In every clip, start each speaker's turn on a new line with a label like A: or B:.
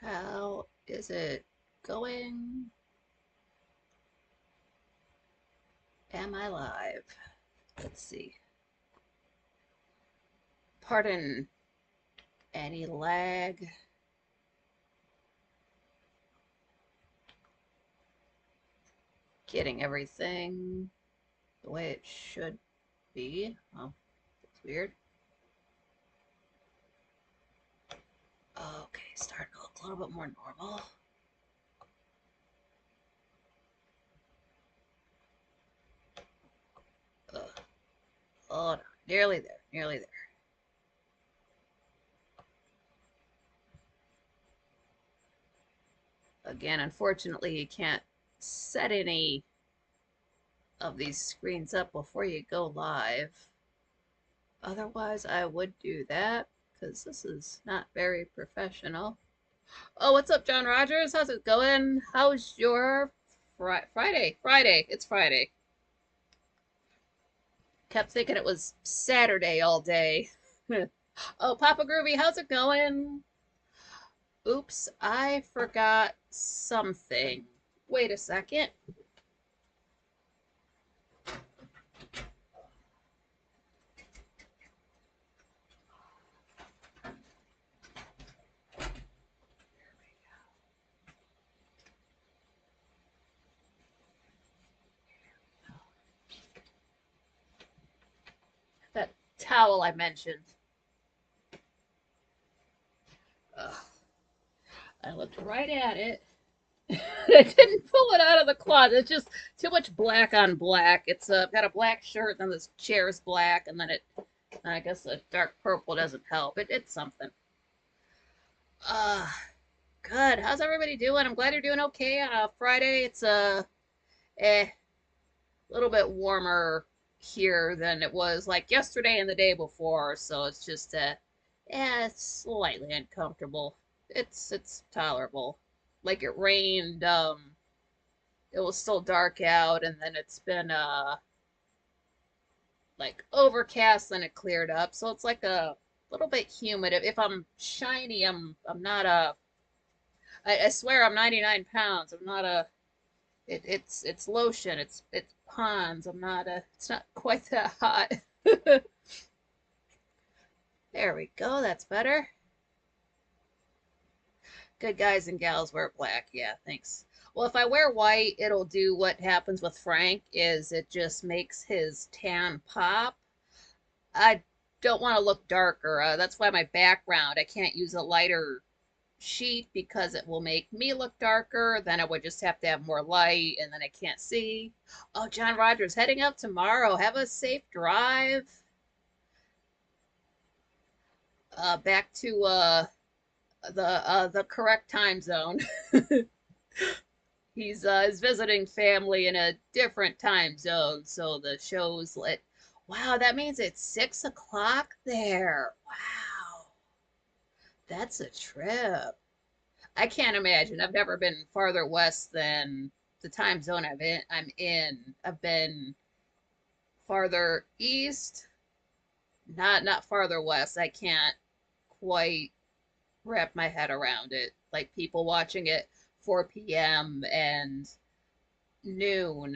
A: How is it going? Am I live? Let's see. Pardon any lag. Getting everything the way it should be. Oh, that's weird. Okay, starting to look a little bit more normal. Oh no, nearly there, nearly there. Again, unfortunately, you can't set any of these screens up before you go live. Otherwise, I would do that because this is not very professional. Oh, what's up, John Rogers? How's it going? How's your Friday? Friday. It's Friday. Kept thinking it was Saturday all day. Oh, Papa Groovy, how's it going? Oops, I forgot something. Wait a second. That towel I mentioned. Ugh. I looked right at it. I didn't pull it out of the closet. It's just too much black on black. It's got a black shirt, and this chair's black, and then I guess the dark purple doesn't help. It's something. Uh, good. How's everybody doing? I'm glad you're doing okay on a Friday. It's a little bit warmer here than it was like yesterday and the day before, so it's just yeah, it's slightly uncomfortable. It's tolerable. Like it rained, it was still dark out, and then it's been like overcast, then it cleared up, so it's like a little bit humid. If I'm shiny, I'm not a. I swear I'm 99 pounds. I'm not a. It's lotion. It's Pond's. I'm not a. It's not quite that hot. There we go. That's better. Good guys and gals wear black. Yeah, thanks. Well, if I wear white, it'll do what happens with Frank is it just makes his tan pop. I don't want to look darker. That's why my background, I can't use a lighter sheet because it will make me look darker. Then I would just have to have more light and then I can't see. Oh, John Rogers, heading up tomorrow. Have a safe drive. Back to the correct time zone. He's visiting family in a different time zone, so the show's lit. Wow, that means it's 6 o'clock there. Wow, that's a trip. I can't imagine. I've never been farther west than the time zone I'm in. I've been farther east, not farther west. I can't quite wrap my head around it. Like people watching it 4 p.m. and noon.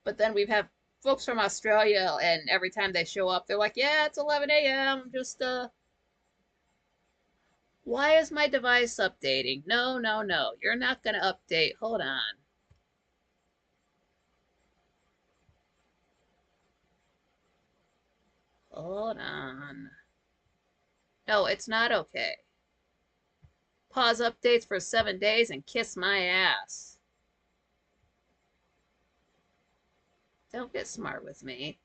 A: But then we have folks from Australia, and every time they show up, they're like, "Yeah, it's 11 a.m. Just why is my device updating? No, no, no. You're not gonna update. Hold on. Hold on. No, it's not okay. Pause updates for 7 days and kiss my ass. Don't get smart with me.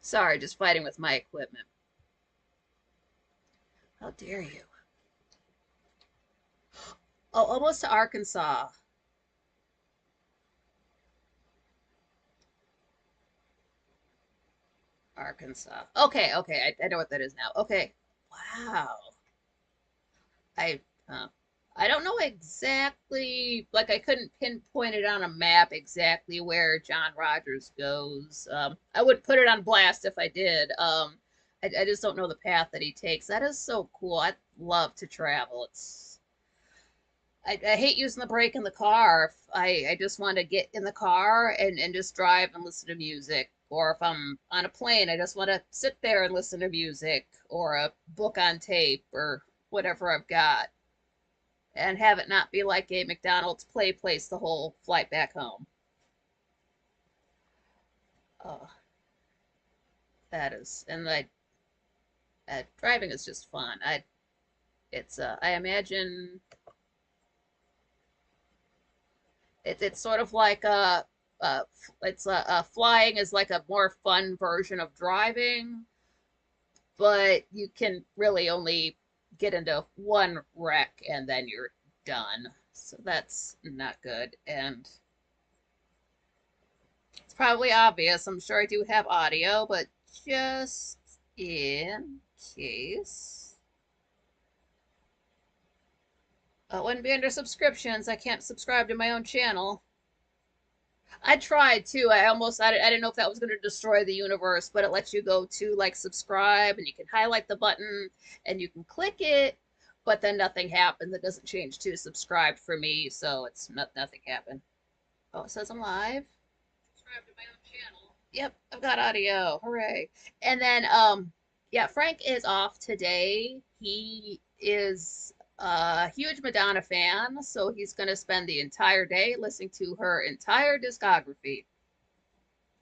A: Sorry, just fighting with my equipment. How dare you? Oh, almost to Arkansas. Arkansas. Okay, okay, I know what that is now. Okay. Wow. I I don't know exactly, like I couldn't pinpoint it on a map exactly where John Rogers goes. I would put it on blast if I did. I just don't know the path that he takes. That is so cool. I'd love to travel. I hate using the brake in the car. If I just want to get in the car and just drive and listen to music. Or if I'm on a plane, I just want to sit there and listen to music or a book on tape or whatever I've got and have it not be like a McDonald's play place the whole flight back home. Oh, that is, and driving is just fun. I imagine it's sort of like uh, flying is like a more fun version of driving, but you can really only get into one wreck and then you're done. So that's not good. And it's probably obvious. I'm sure I do have audio, but just in case. It wouldn't be under subscriptions. I can't subscribe to my own channel. I tried too. I didn't know if that was going to destroy the universe, but it lets you go to like subscribe and you can highlight the button and you can click it, but then nothing happens. It doesn't change to subscribed for me, so it's nothing happened. Oh, it says I'm live. Subscribe to my own channel. Yep, I've got audio. Hooray. And then yeah, Frank is off today. He is a huge Madonna fan, so he's going to spend the entire day listening to her entire discography.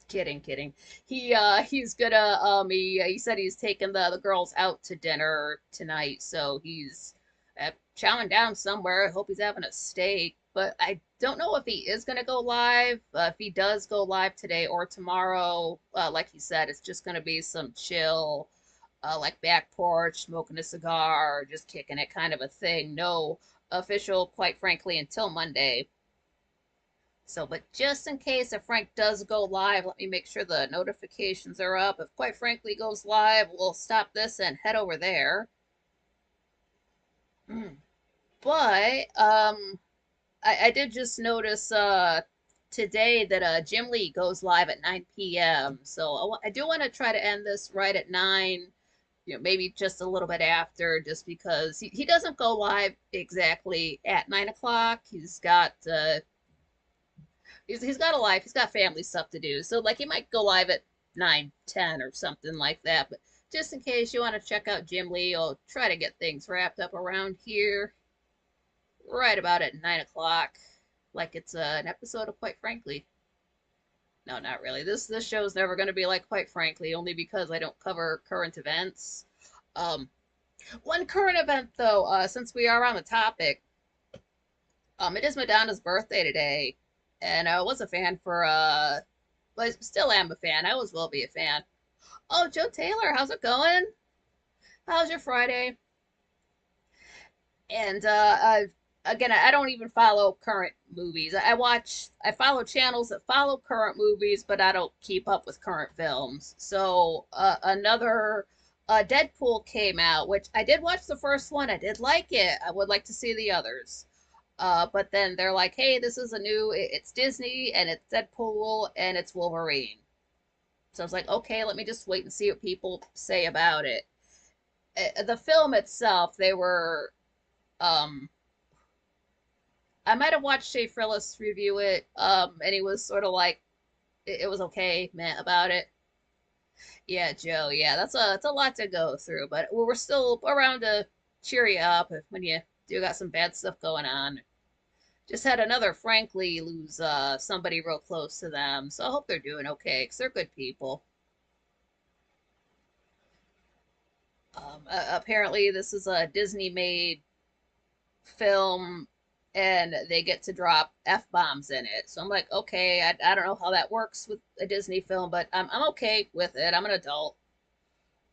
A: Kidding, kidding. He's gonna he said he's taking the girls out to dinner tonight, so he's chowing down somewhere. I hope he's having a steak, but I don't know if he is gonna go live. If he does go live today or tomorrow, like he said, it's just gonna be some chill, like back porch, smoking a cigar, just kicking it kind of a thing. No official, quite frankly, until Monday. So, but just in case if Frank does go live, let me make sure the notifications are up. If Quite Frankly goes live, we'll stop this and head over there. But I did just notice today that Jim Lee goes live at 9 p.m. So I do want to try to end this right at 9, maybe just a little bit after, just because he doesn't go live exactly at 9 o'clock. He's got a life. He's got family stuff to do. So like he might go live at 9:10 or something like that. But just in case you want to check out Jim Lee, I'll try to get things wrapped up around here right about at 9 o'clock, like it's an episode of Quite Frankly. No, not really. This show's never going to be like Quite Frankly, only because I don't cover current events. Um, One current event though, since we are on the topic, it is Madonna's birthday today, and I was a fan for well, I still am a fan. I always will be a fan. Oh, Joe Taylor, how's it going? How's your Friday? And again, I don't even follow current movies. I follow channels that follow current movies, but I don't keep up with current films. So another Deadpool came out, which I did watch the first one. I did like it. I would like to see the others. But then they're like, hey, this is it's Disney and it's Deadpool and it's Wolverine. So I was like, okay, let me just wait and see what people say about it. The film itself, they were, um, I might have watched Shay Frillis review it, and he was sort of like, it was okay, man, about it. Yeah, Joe, yeah, that's a lot to go through, but we're still around to cheer you up when you do got some bad stuff going on. Just had another Frankly lose somebody real close to them, so I hope they're doing okay because they're good people. Apparently, this is a Disney made film and they get to drop F bombs in it. So I'm like, okay, I don't know how that works with a Disney film, but I'm okay with it. I'm an adult.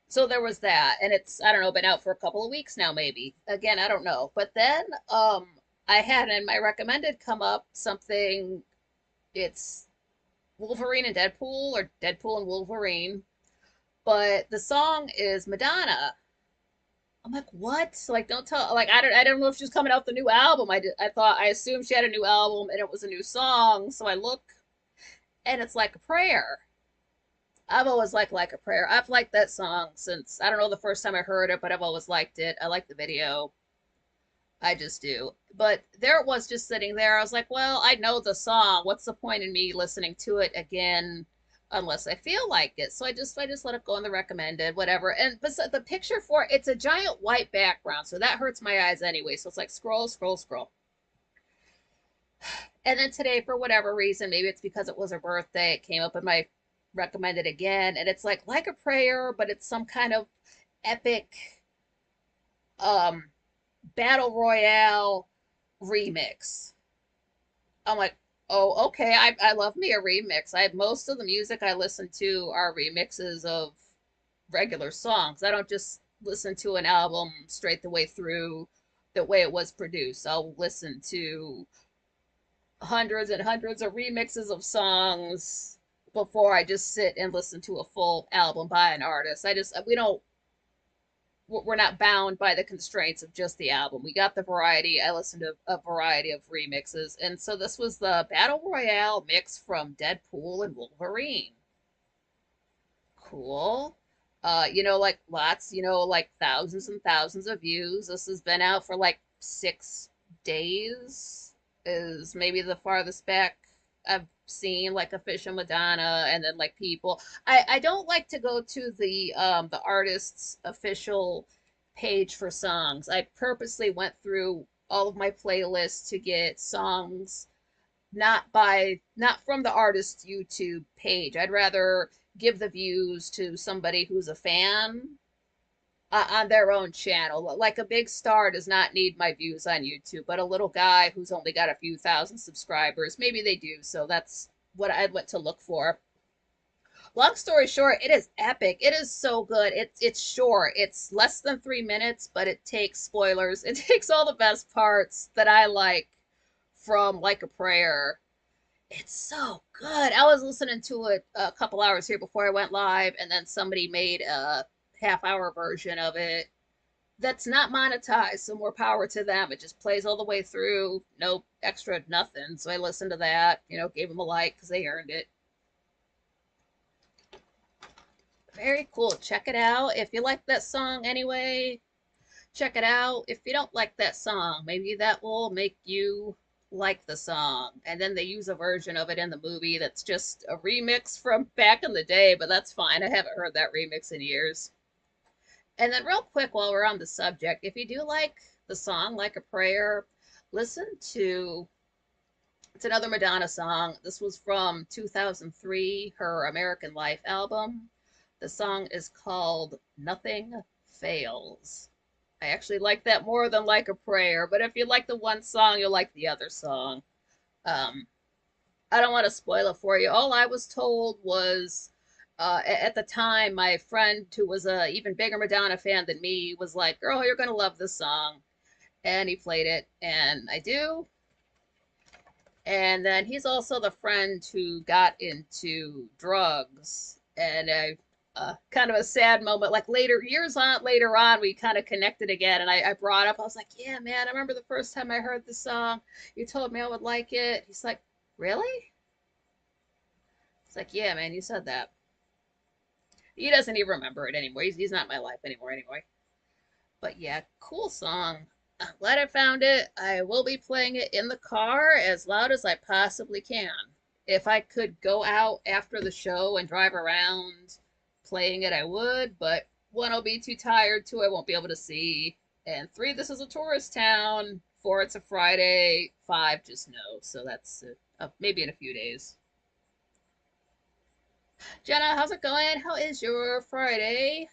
A: So there was that. And it's, I don't know, been out for a couple of weeks now, maybe. Again, I don't know. But then I had in my recommended come up something, it's Wolverine and Deadpool or Deadpool and Wolverine. But the song is Madonna. I'm like, what? Like, don't tell. Like, I don't know if she's coming out with a new album. I assumed she had a new album and it was a new song. So I look, and it's like a prayer. I've always liked Like a Prayer. I've liked that song since, I don't know the first time I heard it, but I've always liked it. I like the video. I just do. But there it was just sitting there. I was like, well, I know the song. What's the point in me listening to it again unless I feel like it? So I just let it go on the recommended, whatever. And but the picture for it, it's a giant white background, so that hurts my eyes anyway. So it's like scroll, scroll, scroll. And then today, for whatever reason, maybe it's because it was her birthday, it came up in my recommended again, and it's like a prayer, but it's some kind of epic um battle royale remix. I'm like, oh, okay. I love me a remix. I most of the music I listen to are remixes of regular songs. I don't just listen to an album straight the way through the way it was produced. I'll listen to hundreds and hundreds of remixes of songs before I just sit and listen to a full album by an artist. We don't we're not bound by the constraints of just the album. We got the variety. I listened to a variety of remixes. And so this was the Battle Royale mix from Deadpool and Wolverine. Cool. Like lots, like thousands and thousands of views. This has been out for like 6 days, is maybe the farthest back I've seen like official Madonna, and then like people. I don't like to go to the artist's official page for songs. I purposely went through all of my playlists to get songs not from the artist's YouTube page. I'd rather give the views to somebody who's a fan on their own channel. Like a big star does not need my views on YouTube, but a little guy who's only got a few thousand subscribers, maybe they do. So that's what I went to look for. Long story short, it is epic. It is so good. It's short. It's less than 3 minutes, but it takes spoilers. It takes all the best parts that I like from Like a Prayer. It's so good. I was listening to it a couple hours here before I went live, and then somebody made a half-hour version of it that's not monetized, so more power to them. It just plays all the way through, no extra nothing. So I listened to that, gave them a like because they earned it. Very cool. Check it out. If you like that song anyway, check it out. If you don't like that song, maybe that will make you like the song. And then they use a version of it in the movie that's just a remix from back in the day, but that's fine. I haven't heard that remix in years. And then, real quick, while we're on the subject, if you do like the song Like a Prayer, listen to it's another Madonna song. This was from 2003, her American Life album. The song is called Nothing Fails. I actually like that more than Like a Prayer, but if you like the one song, you'll like the other song. Um, I don't want to spoil it for you. All I was told was at the time, my friend who was a even bigger Madonna fan than me was like, "Girl, you're gonna love this song," and he played it, and I do. And then he's also the friend who got into drugs, and kind of a sad moment. Like later on, we kind of connected again, and I brought up, I was like, "Yeah, man, I remember the first time I heard the song. You told me I would like it." He's like, "Really?" It's like, "Yeah, man, you said that." He doesn't even remember it anymore. He's not in my life anymore anyway. But yeah, cool song. I'm glad I found it. I will be playing it in the car as loud as I possibly can. If I could go out after the show and drive around playing it, I would. But one, I'll be too tired. Two, I won't be able to see. And three, this is a tourist town. Four, it's a Friday. Five, just no. So that's maybe in a few days. Jenna, how's it going? How is your Friday?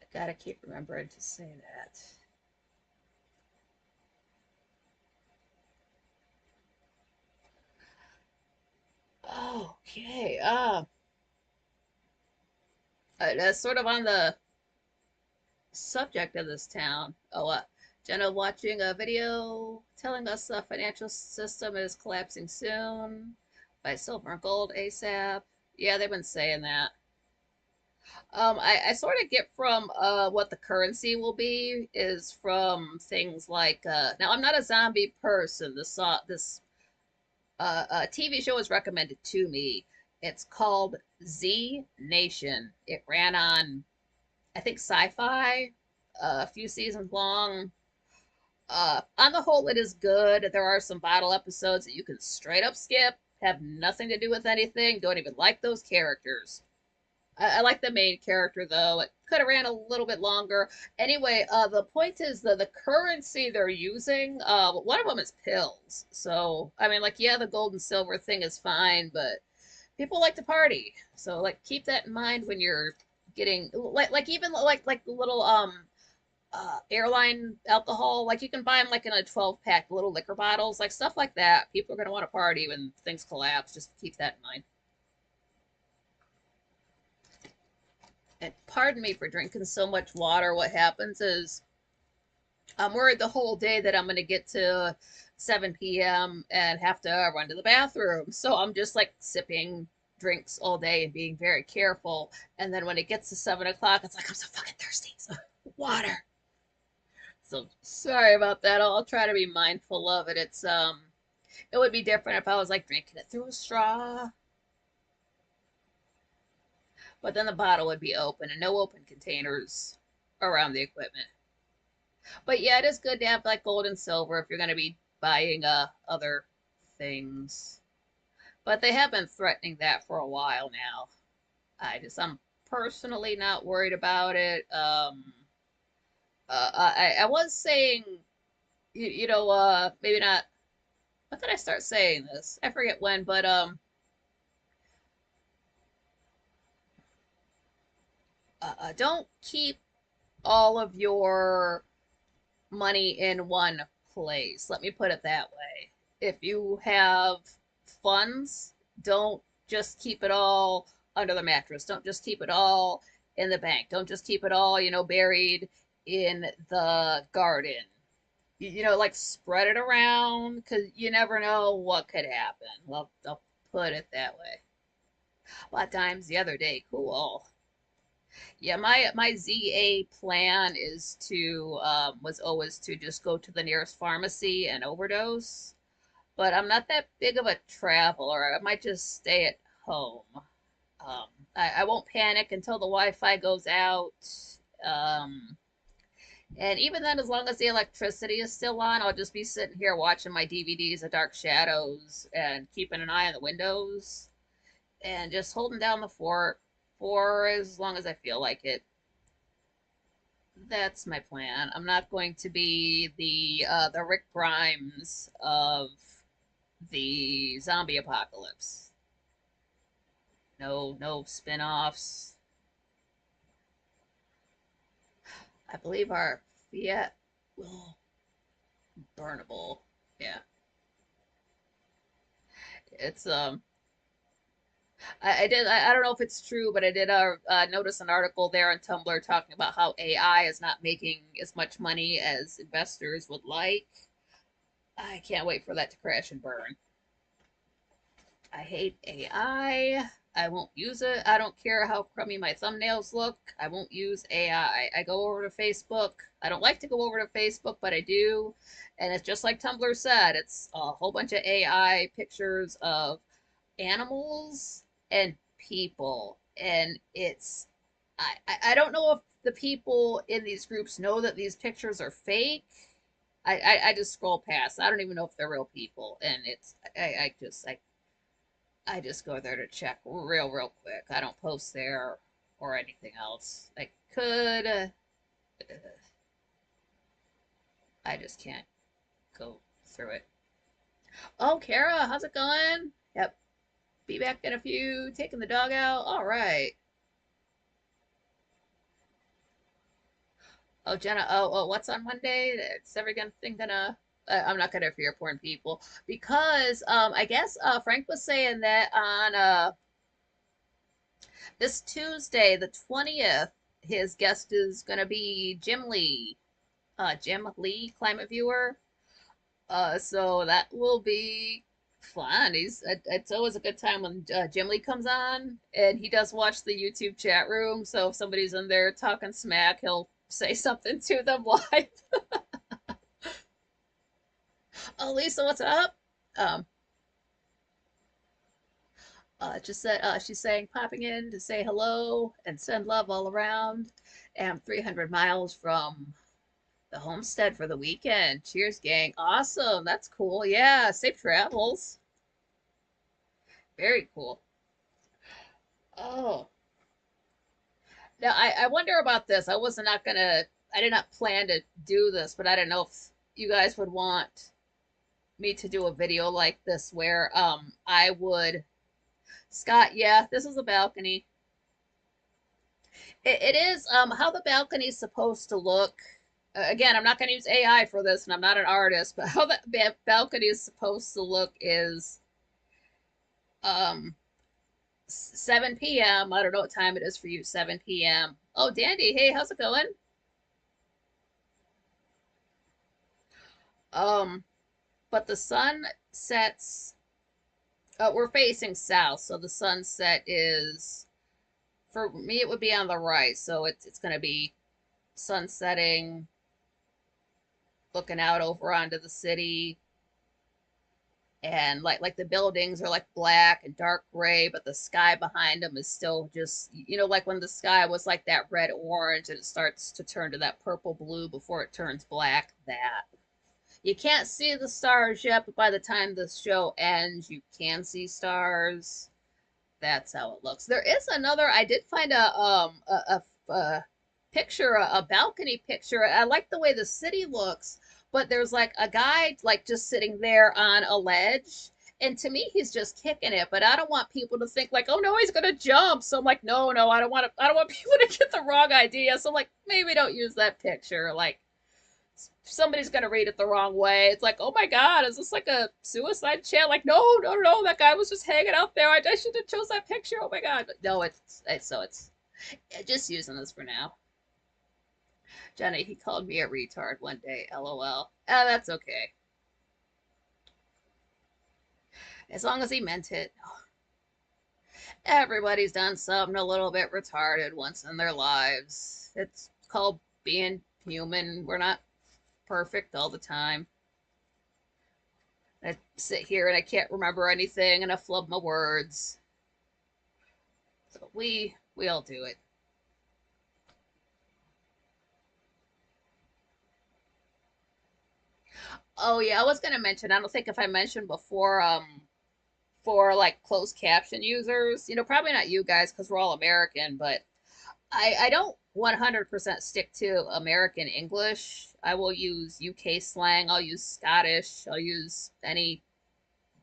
A: I gotta keep remembering to say that. Okay. That's sort of on the subject of this town. Jenna watching a video telling us the financial system is collapsing soon. Buy silver and gold ASAP. Yeah, they've been saying that. I sort of get from what the currency will be is from things like now I'm not a zombie person. This TV show was recommended to me, It's called Z Nation. It ran on, I think, Sci-Fi, a few seasons long. On the whole, it is good. There are some bottle episodes that you can straight up skip, have nothing to do with anything, don't even like those characters. I like the main character though. It could have ran a little bit longer. Anyway, the point is that the currency they're using, one of them is pills. So I mean, like, yeah, the gold and silver thing is fine, but people like to party. So like, keep that in mind when you're getting like even like the little airline alcohol. Like you can buy them like in a 12 pack little liquor bottles, like stuff like that. People are gonna want to party when things collapse. Just keep that in mind. And pardon me for drinking so much water. What happens is I'm worried the whole day that I'm going to get to 7 p.m. and have to run to the bathroom. So I'm just like sipping drinks all day and being very careful. And then when it gets to 7 o'clock, it's like I'm so fucking thirsty. So water. So sorry about that. I'll try to be mindful of it. It would be different if I was like drinking it through a straw, but then the bottle would be open and no open containers around the equipment. But yeah, it is good to have like gold and silver if you're going to be buying other things. But they have been threatening that for a while now. I'm personally not worried about it. I was saying, maybe not. When did I start saying this? I forget when, but don't keep all of your money in one place. Let me put it that way. If you have funds, don't just keep it all under the mattress. Don't just keep it all in the bank. Don't just keep it all, buried in the garden. Like spread it around because you never know what could happen. Well, I'll put it that way. A lot of times the other day, cool. Yeah, my ZA plan is to was always to just go to the nearest pharmacy and overdose. But I'm not that big of a traveler. I might just stay at home. Um, I won't panic until the Wi-Fi goes out. Um, and even then, as long as the electricity is still on, I'll just be sitting here watching my DVDs of Dark Shadows and keeping an eye on the windows and just holding down the fort for as long as I feel like it. That's my plan. I'm not going to be the Rick Grimes of the zombie apocalypse. No, no spin-offs. I believe our Fiat will burnable. Yeah, it's I don't know if it's true, but I did notice an article there on Tumblr talking about how AI is not making as much money as investors would like. I can't wait for that to crash and burn. I hate AI. I won't use it. I don't care how crummy my thumbnails look. I won't use AI. I go over to Facebook. I don't like to go over to Facebook, but I do. And it's just like Tumblr said, it's a whole bunch of AI pictures of animals and people. And I don't know if the people in these groups know that these pictures are fake. I just scroll past. I don't even know if they're real people. And I just go there to check real quick. I don't post there or anything else. I could. I just can't go through it. Oh, Kara, how's it going? Yep. Be back in a few. Taking the dog out. All right. Oh, Jenna. Oh, what's on Monday? Is everything gonna? I'm not gonna fear porn people because I guess Frank was saying that on this Tuesday, the 20th, his guest is gonna be Jim Lee, climate viewer. So that will be fun. It's always a good time when Jim Lee comes on, and he does watch the YouTube chat room. So if somebody's in there talking smack, he'll say something to them live. Oh, Lisa, what's up? Um, Just said she's saying popping in to say hello and send love all around. Am 300 miles from the homestead for the weekend. Cheers, gang. Awesome. That's cool. Yeah. Safe travels. Very cool. Oh. Now I wonder about this. I did not plan to do this, but I don't know if you guys would want me to do a video like this where I would Scott, yeah, this is a balcony. It is how the balcony is supposed to look. Again, I'm not going to use AI for this, and I'm not an artist, but how the balcony is supposed to look is um 7 p.m. I don't know what time it is for you. 7 p.m. Oh, Dandy, hey, how's it going? Um, but the sun sets. We're facing south, so the sunset is for me. It would be on the right, so it's going to be sun setting, looking out over onto the city, and like the buildings are like black and dark gray, but the sky behind them is still just like when the sky was like that red orange and it starts to turn to that purple blue before it turns black. That you can't see the stars yet, but by the time the show ends, you can see stars. That's how it looks. There is another. I did find a picture, a balcony picture. I like the way the city looks, but there's like a guy like just sitting there on a ledge. And to me, he's just kicking it. But I don't want people to think like, oh no, he's gonna jump. So I'm like, no, no, I don't want to. I don't want people to get the wrong idea. So I'm like, maybe don't use that picture. Like somebody's gonna read it the wrong way. It's like, oh my god, is this like a suicide chant? Like, no, no, no, that guy was just hanging out there. I should have chose that picture. Oh my god, but no, it's yeah, just using this for now. Jenny, he called me a retard one day. LOL. That's okay. As long as he meant it. Everybody's done something a little bit retarded once in their lives. It's called being human. We're not perfect all the time. I sit here and I can't remember anything and I flub my words. So we all do it. Oh yeah, I was gonna mention, I don't think if I mentioned before, for like closed caption users, probably not you guys because we're all American, but I don't 100% stick to American English. I will use UK slang, I'll use Scottish, I'll use any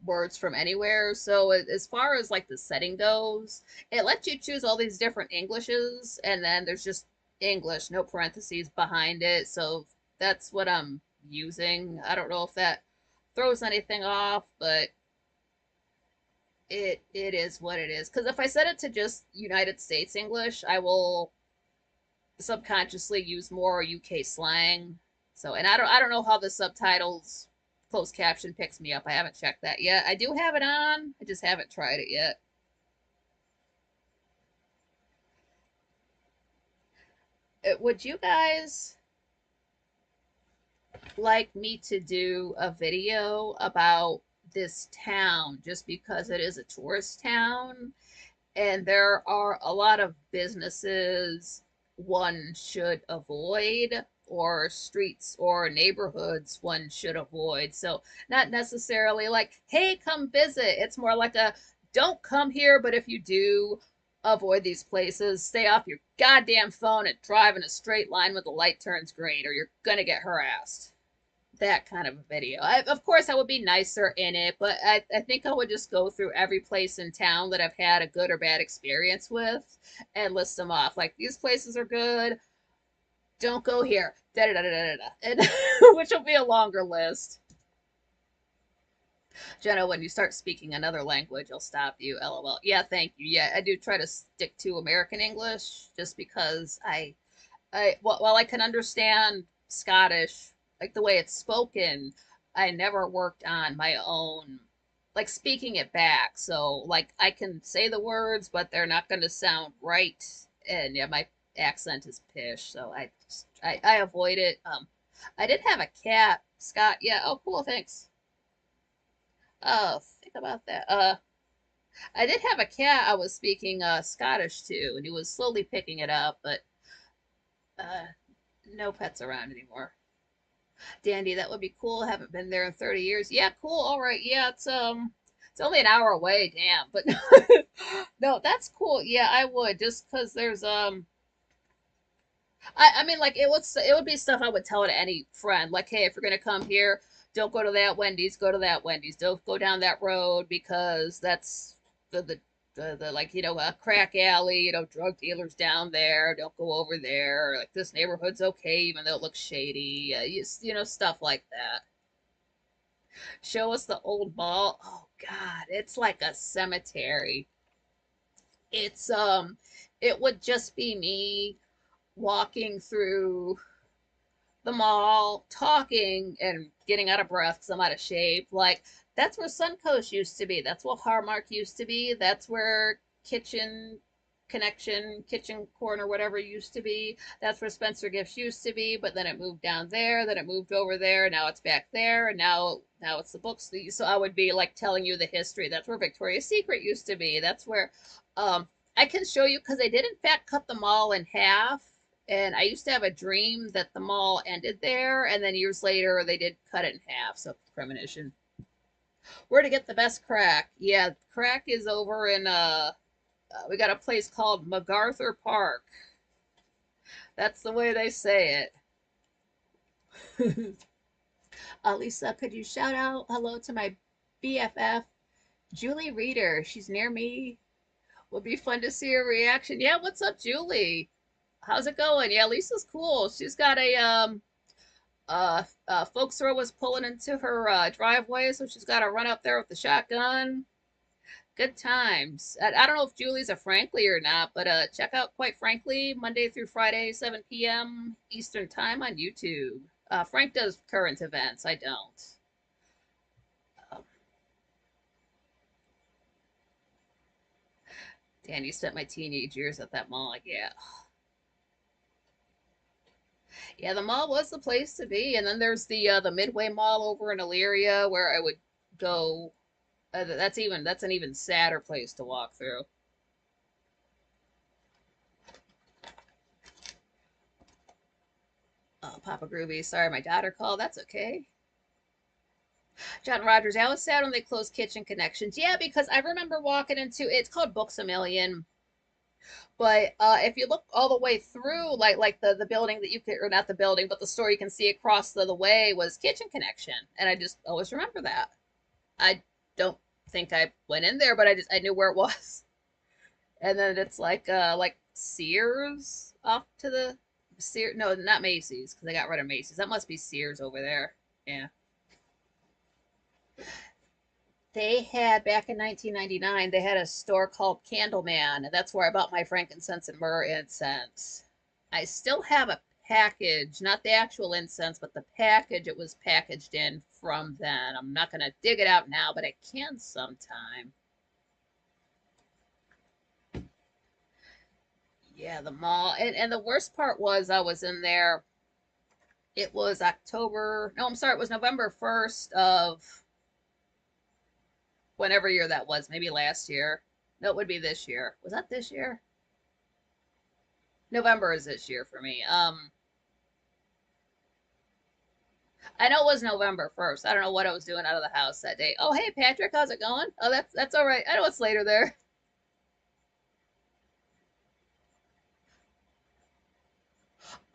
A: words from anywhere. So as far as like the setting goes, it lets you choose all these different Englishes, and then there's just English, no parentheses behind it. So that's what I'm using. I don't know if that throws anything off, but it is what it is. Because if I set it to just United States English, I will subconsciously use more UK slang. So, and I don't know how the subtitles closed caption picks me up. I haven't checked that yet. I do have it on. I just haven't tried it yet. Would you guys like me to do a video about this town just because it is a tourist town and there are a lot of businesses one should avoid, or streets or neighborhoods one should avoid. So, not necessarily like, hey, come visit. It's more like a don't come here, but if you do, avoid these places. Stay off your goddamn phone and drive in a straight line when the light turns green, or you're gonna get harassed. That kind of a video. Of course, I would be nicer in it, but I think I would just go through every place in town that I've had a good or bad experience with and list them off. Like, these places are good. Don't go here. Da da da da da da. And which will be a longer list. Jenna, when you start speaking another language, I'll stop you. LOL. Yeah, thank you. Yeah, I do try to stick to American English just because while I can understand Scottish, like the way it's spoken, I never worked on my own, like speaking it back. So like I can say the words, but they're not going to sound right. And yeah, my accent is pish, so I avoid it. I did have a cat, Scott. Yeah. Oh, cool. Thanks. Think about that. I did have a cat. I was speaking Scottish to, and he was slowly picking it up, but uh, no pets around anymore. Dandy, that would be cool. Haven't been there in 30 years. Yeah, cool. All right. Yeah, it's only an hour away. Damn, but no, that's cool. Yeah, I would just because there's I mean, like it would be stuff I would tell to any friend. Like, hey, if you're gonna come here, don't go to that Wendy's. Go to that Wendy's. Don't go down that road because that's the like a crack alley. Drug dealers down there. Don't go over there. Like this neighborhood's okay, even though it looks shady. Stuff like that. Show us the old mall. Oh God, it's like a cemetery. It's it would just be me walking through the mall, talking and getting out of breath because I'm out of shape. Like, that's where Suncoast used to be. That's where Hallmark used to be. That's where Kitchen Corner, whatever used to be. That's where Spencer Gifts used to be. But then it moved down there. Then it moved over there. Now it's back there. And now it's the books. So I would be like telling you the history. That's where Victoria's Secret used to be. That's where um, I can show you because they did in fact cut the mall in half, and I used to have a dream that the mall ended there, and then years later they did cut it in half. So premonition. Where to get the best crack? Yeah, crack is over in we got a place called MacArthur Park. That's the way they say it. Lisa, could you shout out hello to my BFF Julie Reader? She's near me. Would be fun to see her reaction. Yeah, what's up, Julie? How's it going? Yeah, Lisa's cool. She's got a folks throw was pulling into her driveway, so she's got to run up there with the shotgun. Good times. I don't know if Julie's a Frankly or not, but check out Quite Frankly Monday through Friday, 7 p.m. Eastern Time on YouTube. Frank does current events. I don't. Um, Danny spent my teenage years at that mall. Like, yeah, yeah, the mall was the place to be. And then there's the Midway Mall over in Elyria where I would go. That's an even sadder place to walk through. Oh, Papa Groovy, sorry, my daughter called. That's okay. John Rogers, I was sad when they closed Kitchen Connections. Yeah, because I remember walking into it's called Books a Million, but if you look all the way through, like the building that you could, or not the building, but the store you can see across the way was Kitchen Connection, and I just always remember that. I don't think I went in there, but I knew where it was. And then it's like Sears off to the Sears. No, not Macy's because I got rid of Macy's. That must be Sears over there. Yeah. They had back in 1999, they had a store called Candleman, and that's where I bought my frankincense and myrrh incense. I still have a package, not the actual incense, but the package it was packaged in from then. I'm not going to dig it out now, but I can sometime. Yeah, the mall. And the worst part was I was in there. It was October. No, I'm sorry, it was November 1st of whenever year that was, maybe last year. No, it would be this year. Was that this year? November is this year for me. I know it was November 1st. I don't know what I was doing out of the house that day. Oh, hey Patrick, how's it going? Oh, that's all right. I know it's later there.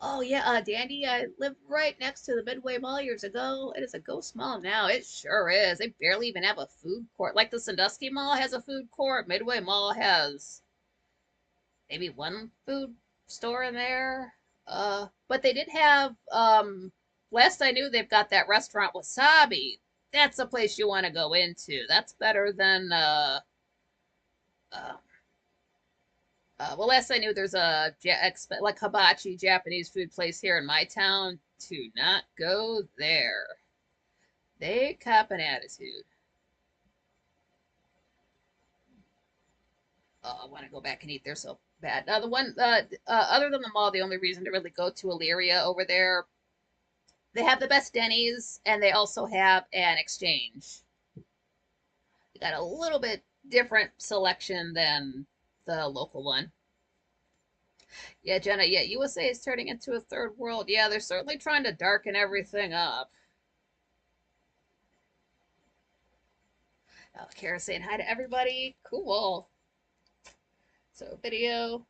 A: Oh yeah, Dandy, I lived right next to the Midway Mall years ago. It is a ghost mall now. It sure is. They barely even have a food court. Like the Sandusky Mall has a food court. Midway Mall has maybe one food store in there. But they did have last I knew they've got that restaurant Wasabi. That's a place you want to go into. That's better than uh well, last I knew there's a like hibachi Japanese food place here in my town. To not go there. They cop an attitude. Oh, I want to go back and eat there so bad. Now, other than the mall, the only reason to really go to Elyria over there, they have the best Denny's, and they also have an exchange. You got a little bit different selection than the local one. Yeah, Jenna, yeah, USA is turning into a third world. Yeah, they're certainly trying to darken everything up. Oh, Kara saying hi to everybody. Cool. So, video.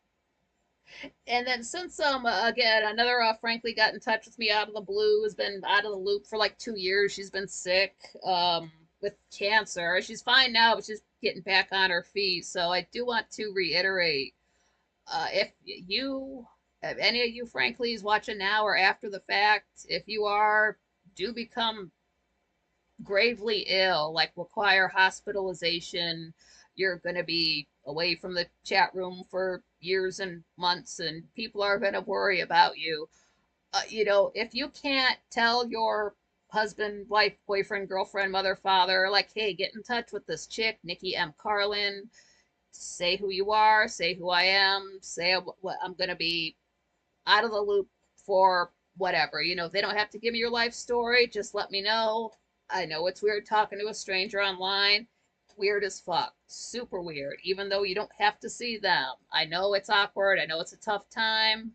A: And then since again another frankly got in touch with me out of the blue, has been out of the loop for like 2 years. She's been sick with cancer. She's fine now, but she's getting back on her feet. So I do want to reiterate, if you, if any of you frankly is watching now or after the fact, if you are, do become gravely ill, like require hospitalization, you're going to be away from the chat room for years and months, and people are going to worry about you. If you can't tell your husband, wife, boyfriend, girlfriend, mother, father, like, hey, get in touch with this chick, Nikki M. Carlin, say who you are, say who I am, say what I'm going to be out of the loop for whatever. They don't have to give me your life story. Just let me know. I know it's weird talking to a stranger online. Weird as fuck. Super weird. Even though you don't have to see them. I know it's awkward. I know it's a tough time.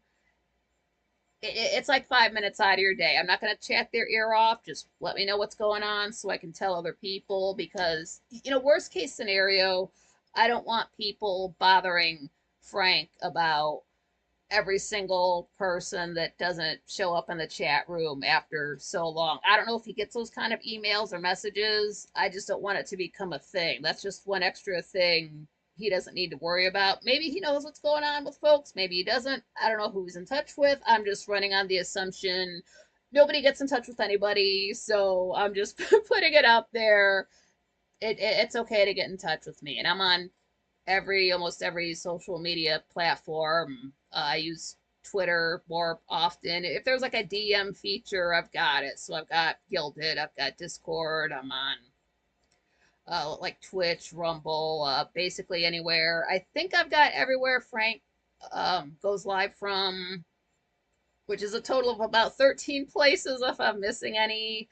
A: It's like 5 minutes out of your day. I'm not going to chat their ear off. Just let me know what's going on so I can tell other people. Because, worst case scenario, I don't want people bothering Frank about every single person that doesn't show up in the chat room after so long. I don't know if he gets those kind of emails or messages. I just don't want it to become a thing. That's just one extra thing he doesn't need to worry about. Maybe he knows what's going on with folks. Maybe he doesn't. I don't know who he's in touch with. I'm just running on the assumption nobody gets in touch with anybody. So I'm just putting it out there. It's okay to get in touch with me. And I'm on almost every social media platform. I use Twitter more often. If there's like a DM feature, I've got it. So I've got Gilded, I've got Discord, I'm on like Twitch, Rumble, basically anywhere. I think I've got everywhere Frank goes live from, which is a total of about 13 places. If I'm missing any,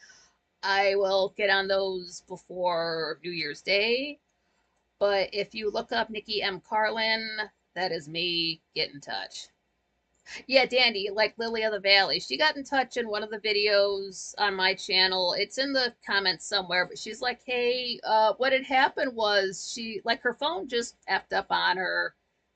A: I will get on those before New Year's Day. But if you look up Nikki M. Carlin, that is me. Get in touch. Yeah, Dandy, like Lily of the Valley. She got in touch in one of the videos on my channel. It's in the comments somewhere, but she's like, hey, what had happened was her phone just effed up on her.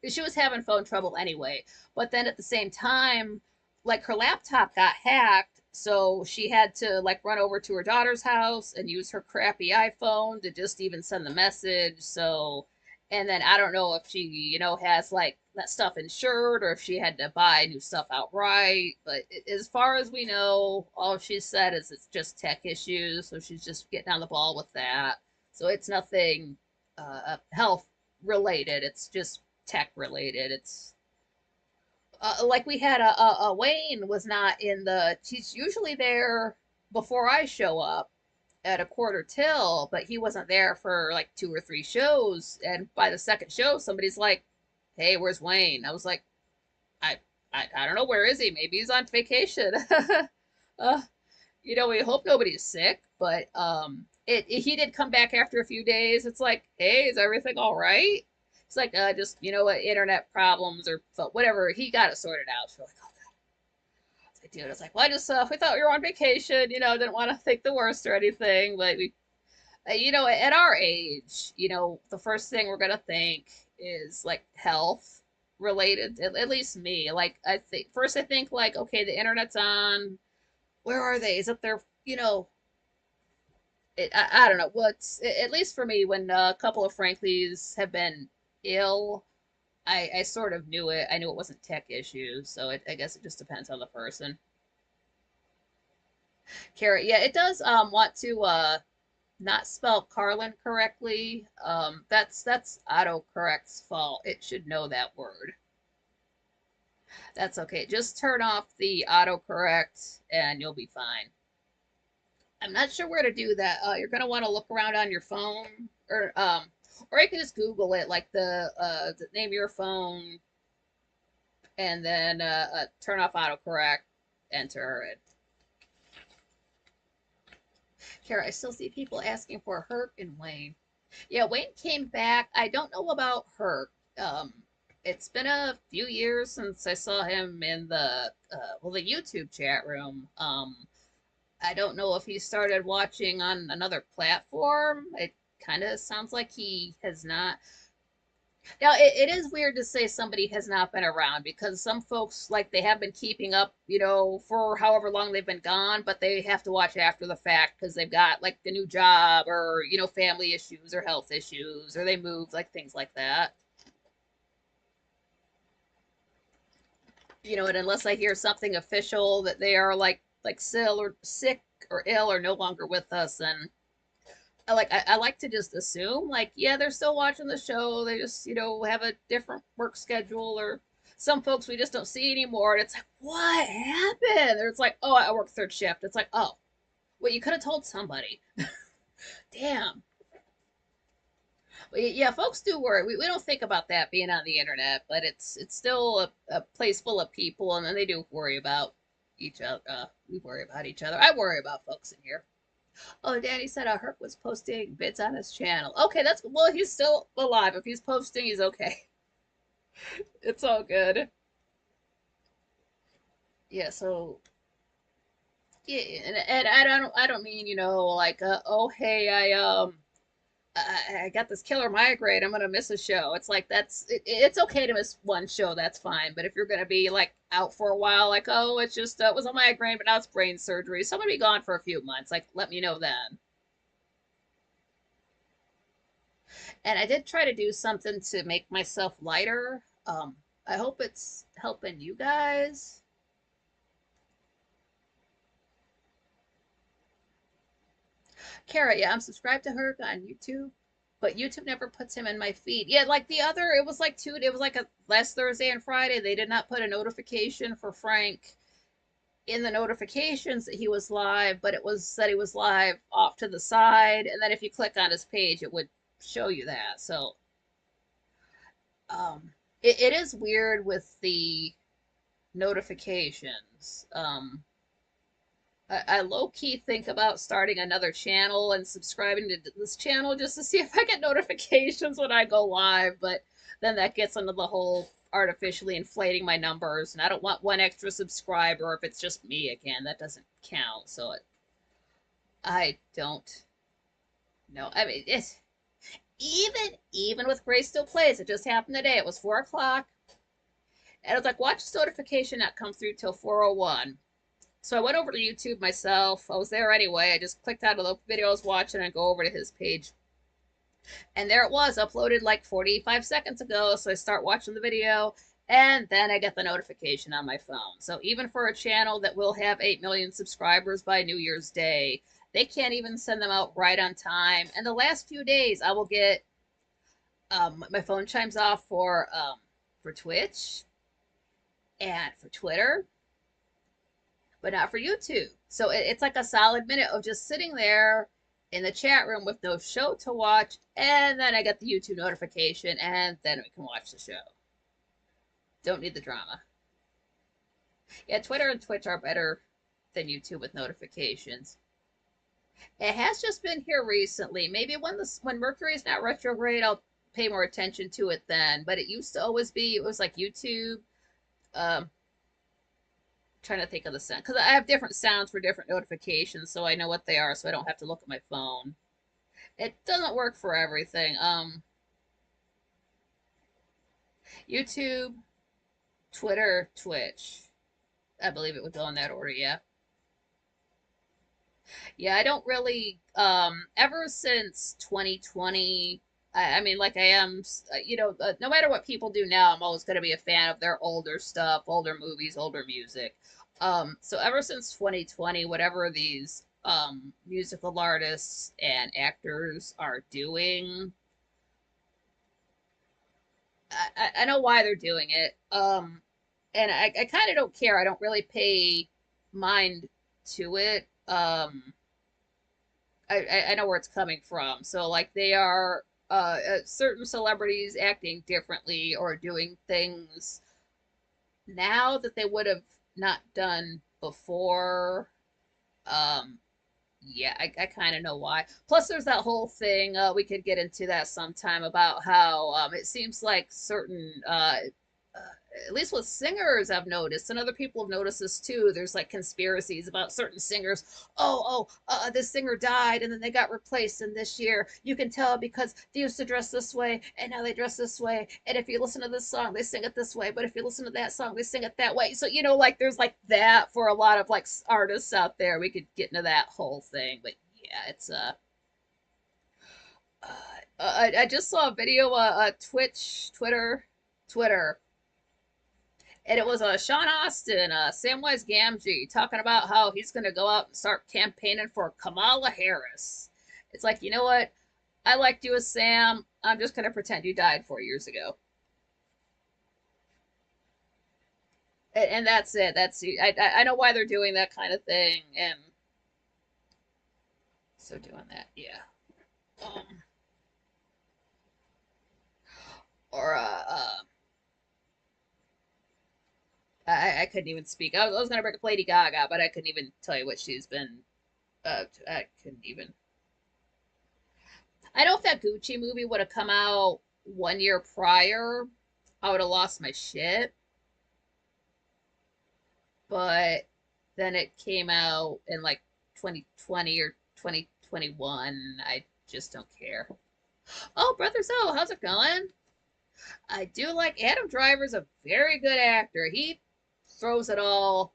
A: She was having phone trouble anyway. But then at the same time, like her laptop got hacked. So she had to like run over to her daughter's house and use her crappy iPhone to just even send the message. So, and then I don't know if she, has like that stuff insured or if she had to buy new stuff outright. But as far as we know, all she said is it's just tech issues. So she's just getting on the ball with that. So it's nothing health related. It's just tech related. It's like we had a Wayne was not in she's usually there before I show up at a quarter till, but he wasn't there for like 2 or 3 shows. And by the second show, somebody's like, hey, where's Wayne? I was like, I, I don't know, where is he? Maybe he's on vacation. uh, we hope nobody's sick, but he did come back after a few days. It's like, hey, is everything all right? It's like, just, internet problems or whatever. He got it sorted out. So like, oh God. Dude, it's like, well, I just, we thought we were on vacation, didn't want to think the worst or anything, but we, at our age, the first thing we're going to think is like health related, at least me. Like, I think like, okay, the internet's on. Where are they? Is it their, I don't know. What's at least for me, when a couple of Franklies have been ill, I sort of knew it. I knew it wasn't tech issues, so I guess it just depends on the person. Carrot, yeah, it does want to not spell Carlin correctly. That's autocorrect's fault. It should know that word. That's okay. Just turn off the autocorrect and you'll be fine. I'm not sure where to do that. You're gonna want to look around on your phone, or you can just Google it, like the name of your phone, and then turn off autocorrect, enter it. Kara, I still see people asking for Herc and Wayne. Yeah, Wayne came back. I don't know about her. Um, it's been a few years since I saw him in the YouTube chat room. I don't know if he started watching on another platform. It kind of sounds like he has not. Now, it is weird to say somebody has not been around because some folks, like, they have been keeping up, for however long they've been gone, but they have to watch after the fact because they've got, like, a new job or, family issues or health issues or they moved, like, things like that. And unless I hear something official that they are, like, sick or ill or no longer with us, then I like to just assume like yeah they're still watching the show, they just have a different work schedule, or some folks we just don't see anymore and it's like what happened, or it's like oh I work third shift, it's like oh well you could have told somebody. Damn. Well, yeah, folks do worry. We don't think about that being on the internet, but it's still a place full of people, and then they do worry about each other. We worry about each other. I worry about folks in here. Oh, Danny said Herc was posting bits on his channel. Okay, that's well. He's still alive. If he's posting, he's okay. It's all good. Yeah. So yeah, and I don't mean like oh hey I got this killer migraine. I'm gonna miss a show. It's like it's okay to miss one show. That's fine. But if you're gonna be like out for a while, like oh it's just it was a migraine, but now it's brain surgery, so I'm gonna be gone for a few months. Like let me know then. And I did try to do something to make myself lighter. I hope it's helping you guys. Kara, yeah, I'm subscribed to her on YouTube, but YouTube never puts him in my feed. Yeah, like the other, it was like a last Thursday and Friday. They did not put a notification for Frank in the notifications that he was live, but it was that he was live off to the side. And then if you click on his page, it would show you that. So, um, it is weird with the notifications. I low key think about starting another channel and subscribing to this channel just to see if I get notifications when I go live, but then that gets into the whole artificially inflating my numbers, and I don't want one extra subscriber if it's just me again. That doesn't count. So I don't know. I mean, it's even with Grace Still Plays, it just happened today. It was 4 o'clock, and I was like, watch this notification not come through till 4:01. So I went over to YouTube myself. I was there anyway. I just clicked out of the video I was watching and go over to his page. And there it was, uploaded like 45 seconds ago. So I start watching the video and then I get the notification on my phone. So even for a channel that will have 8 million subscribers by New Year's Day, they can't even send them out right on time. And the last few days I will get my phone chimes off for Twitch and for Twitter, but not for YouTube. So it's like a solid minute of just sitting there in the chat room with no show to watch, and then I get the YouTube notification, and then we can watch the show. Don't need the drama. Yeah, Twitter and Twitch are better than YouTube with notifications. It has just been here recently. Maybe when Mercury is not retrograde, I'll pay more attention to it then. But it used to always be it was like YouTube. Um, Trying to think of the sound because I have different sounds for different notifications, so I know what they are, so I don't have to look at my phone. It doesn't work for everything. YouTube, Twitter, Twitch. I believe it would go in that order. Yeah, yeah. I don't really. Ever since 2020. I mean, like I am, no matter what people do now, I'm always going to be a fan of their older stuff, older movies, older music. So ever since 2020, whatever these musical artists and actors are doing, I know why they're doing it. And I kind of don't care. I don't really pay mind to it. I know where it's coming from. So like they are certain celebrities acting differently or doing things now that they would have not done before. Um, Yeah, I kind of know why. Plus, there's that whole thing. We could get into that sometime about how it seems like certain, at least with singers, I've noticed, and other people have noticed this too. There's like conspiracies about certain singers. This singer died, and then they got replaced. And this year, you can tell because they used to dress this way, and now they dress this way. And if you listen to this song, they sing it this way. But if you listen to that song, they sing it that way. So like there's like that for a lot of like artists out there. We could get into that whole thing, but yeah, it's uh I just saw a video, Twitter, and it was Sean Austin, Samwise Gamgee, talking about how he's going to go out and start campaigning for Kamala Harris. It's like, you know what? I liked you as Sam. I'm just going to pretend you died 4 years ago. And that's it. I know why they're doing that kind of thing, and so doing that, yeah. Um, or I couldn't even speak. I was gonna bring up Lady Gaga, but I couldn't even tell you what she's been. I couldn't even. I know if that Gucci movie would have come out 1 year prior, I would have lost my shit. But then it came out in like 2020 or 2021. I just don't care. Oh, Brother Zoe, how's it going? I do like Adam Driver's a very good actor. He throws it all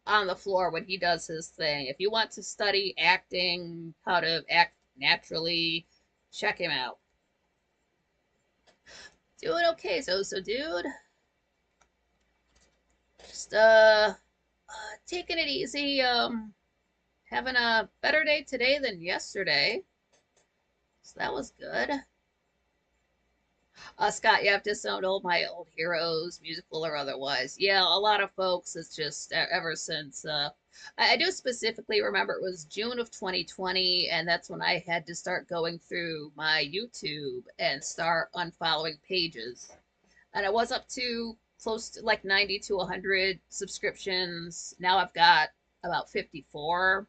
A: on the floor when he does his thing. If you want to study acting, how to act naturally, check him out. Doing okay, so dude. Just taking it easy. Having a better day today than yesterday. So that was good. Scott, you have disowned all my old heroes, musical or otherwise. Yeah, a lot of folks, it's just ever since. I do specifically remember it was June of 2020, and that's when I had to start going through my YouTube and start unfollowing pages. And I was up to close to like 90 to 100 subscriptions. Now I've got about 54.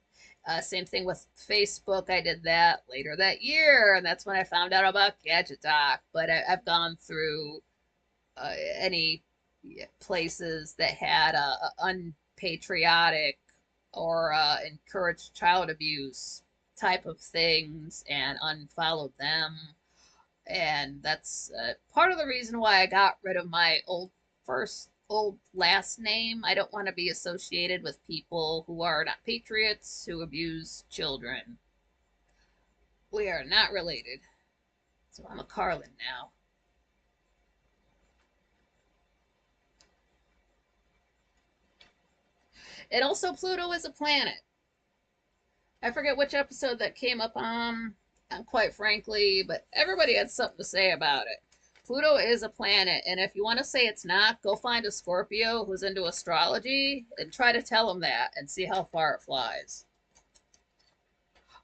A: Same thing with Facebook. I did that later that year, and that's when I found out about Gadget Doc. But I've gone through any places that had unpatriotic or encouraged child abuse type of things and unfollowed them. And that's part of the reason why I got rid of my old last name. I don't want to be associated with people who are not patriots who abuse children. We are not related. So I'm a Carlin now. And also, Pluto is a planet. I forget which episode that came up on, quite frankly, but everybody had something to say about it. Pluto is a planet, and if you want to say it's not, go find a Scorpio who's into astrology and try to tell him that and see how far it flies.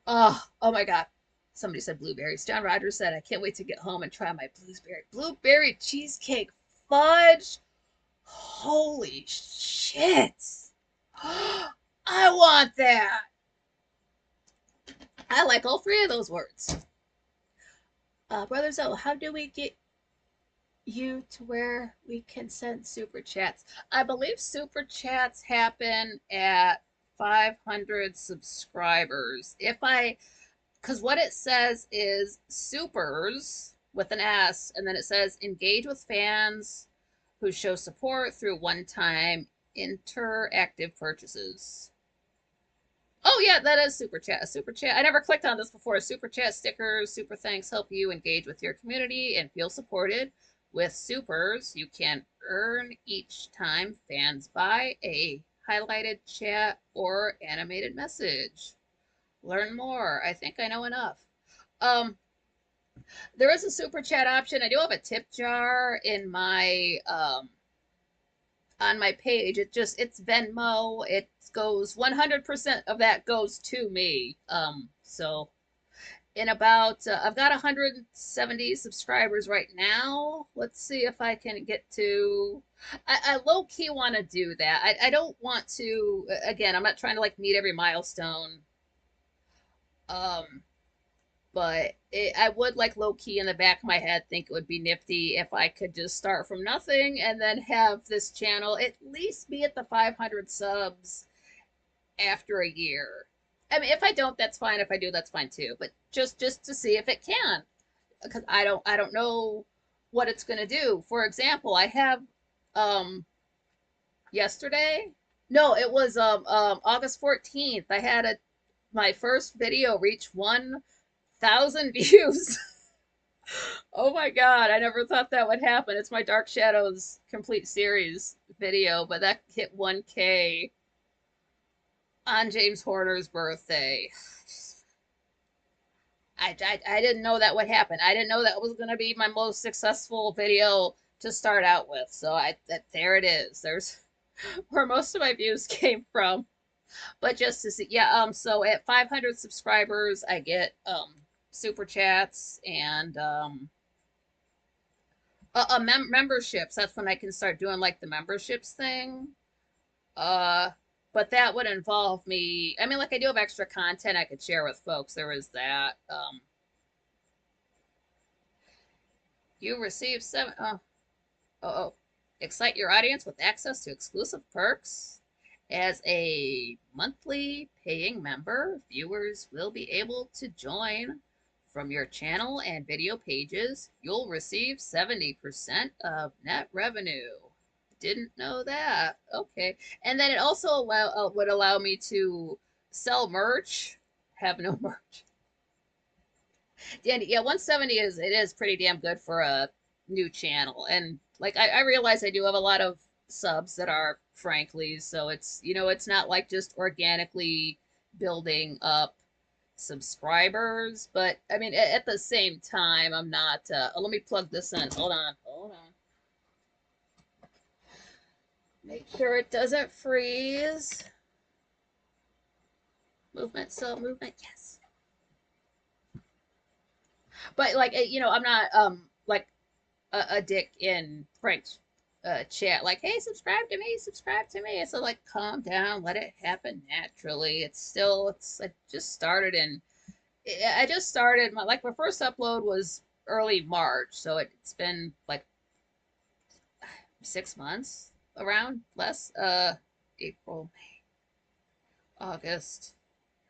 A: Oh my God. Somebody said blueberries. John Rogers said, I can't wait to get home and try my blueberry cheesecake fudge. Holy shit. I want that. I like all three of those words. Brother Zoe, how do we get you to where we can send super chats? I believe super chats happen at 500 subscribers. Because what it says is supers with an S, and then it says engage with fans who show support through one-time interactive purchases. Oh yeah, that is super chat. A super chat. I never clicked on this before. Super chat stickers, super thanks help you engage with your community and feel supported. With supers, you can earn each time fans buy a highlighted chat or animated message. Learn more. I think I know enough. There is a super chat option. I do have a tip jar in my on my page. It's Venmo. It goes 100% of that goes to me. So in about I've got 170 subscribers right now. Let's see if I can get to. I low key want to do that. I don't want to. Again, I'm not trying to like meet every milestone Um, but I would like low key in the back of my head think it would be nifty if I could just start from nothing and then have this channel at least be at the 500 subs after a year. I mean, if I don't, that's fine. If I do, that's fine too. But just to see if it can, because I don't know what it's gonna do. For example, I have um yesterday. No, it was August 14th. I had my first video reach 1,000 views. Oh my God, I never thought that would happen. It's my Dark Shadows complete series video, but that hit 1K on James Horner's birthday. I didn't know that would happen. I didn't know that was going to be my most successful video to start out with. So there it is. There's where most of my views came from. But just to see, yeah. So at 500 subscribers, I get super chats and memberships. That's when I can start doing like the memberships thing. Uh, but that would involve me. I mean, like I do have extra content I could share with folks. There is that. You receive seven. Oh, excite your audience with access to exclusive perks. As a monthly paying member, viewers will be able to join from your channel and video pages. You'll receive 70% of net revenue. Didn't know that. Okay. And then it also would allow me to sell merch. Have no merch. And yeah, 170 is pretty damn good for a new channel. And like I realize I do have a lot of subs that are frankly, so it's not like just organically building up subscribers, but I mean at the same time I'm not let me plug this in. Hold on. Make sure it doesn't freeze. Movement, so movement, yes. But like I'm not like a dick in Frank's chat, like, hey, subscribe to me. So like, calm down, let it happen naturally. I just started my first upload was early March, so it's been like 6 months around less. April, May, August.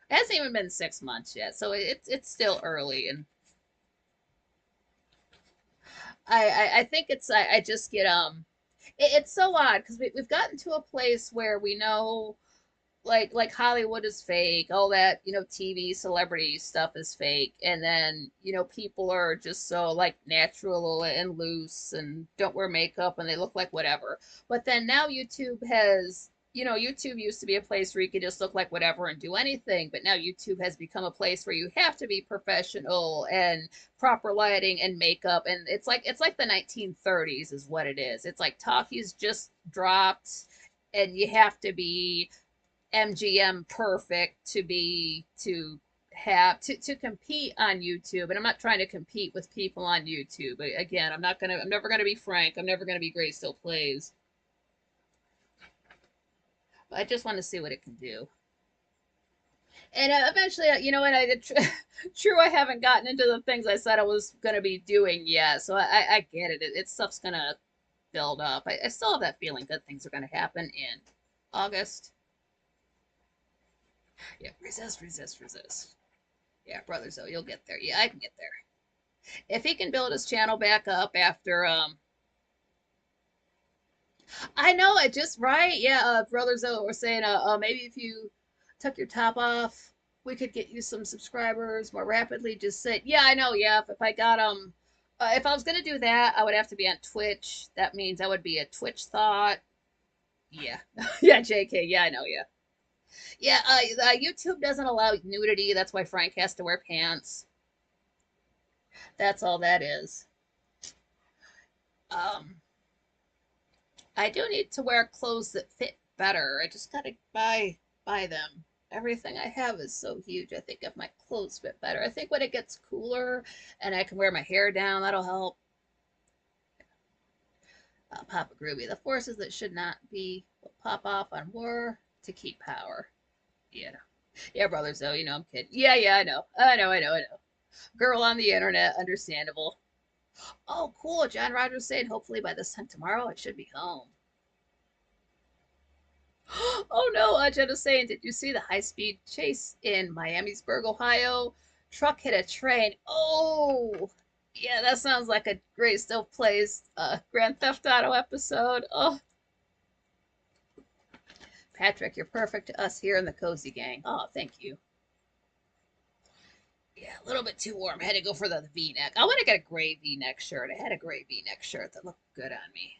A: It hasn't even been 6 months yet, so it's still early, and I think I just get it's so odd because we've gotten to a place where we know like Hollywood is fake, all that TV celebrity stuff is fake, and then people are just so like natural and loose and don't wear makeup and they look like whatever. But then now YouTube used to be a place where you could just look like whatever and do anything, but now YouTube has become a place where you have to be professional and proper lighting and makeup, and it's like the 1930s is what it is. It's like talkies just dropped, and you have to be MGM perfect to compete on YouTube. And I'm not trying to compete with people on YouTube. Again, I'm never gonna be Frank. I'm never gonna be Gray Still Plays. But I just want to see what it can do. And eventually, and I did. True, I haven't gotten into the things I said I was gonna be doing yet. So I get it. Stuff's gonna build up. I still have that feeling good things are gonna happen in August. Yeah, resist. Yeah, brother Zoe, you'll get there. Yeah, I can get there. If he can build his channel back up after I know it just right. Yeah, brother Zoe was saying maybe if you took your top off, we could get you some subscribers more rapidly. Just say, yeah, I know. Yeah, if I got if I was gonna do that, I would have to be on Twitch. That means I would be a Twitch thought. Yeah, yeah, JK. Yeah, I know. Yeah. Yeah, YouTube doesn't allow nudity. That's why Frank has to wear pants. That's all that is. Um, I do need to wear clothes that fit better. I just gotta buy them. Everything I have is so huge. I think if my clothes fit better, I think when it gets cooler and I can wear my hair down, that'll help. Papa Groovy. The forces that should not be will pop off on war to keep power. Yeah. Yeah, brothers, though, I'm kidding. Yeah, yeah, I know. I know. Girl on the internet, understandable. Oh, cool. John Rogers said, hopefully by this time tomorrow I should be home. Oh no, Jenna's saying, did you see the high speed chase in Miamisburg, Ohio? Truck hit a train. Oh, yeah, that sounds like a great still plays Grand Theft Auto episode. Oh, Patrick, you're perfect to us here in the Cozy Gang. Oh, thank you. Yeah, a little bit too warm. I had to go for the V-neck. I want to get a gray V-neck shirt. I had a gray V-neck shirt that looked good on me.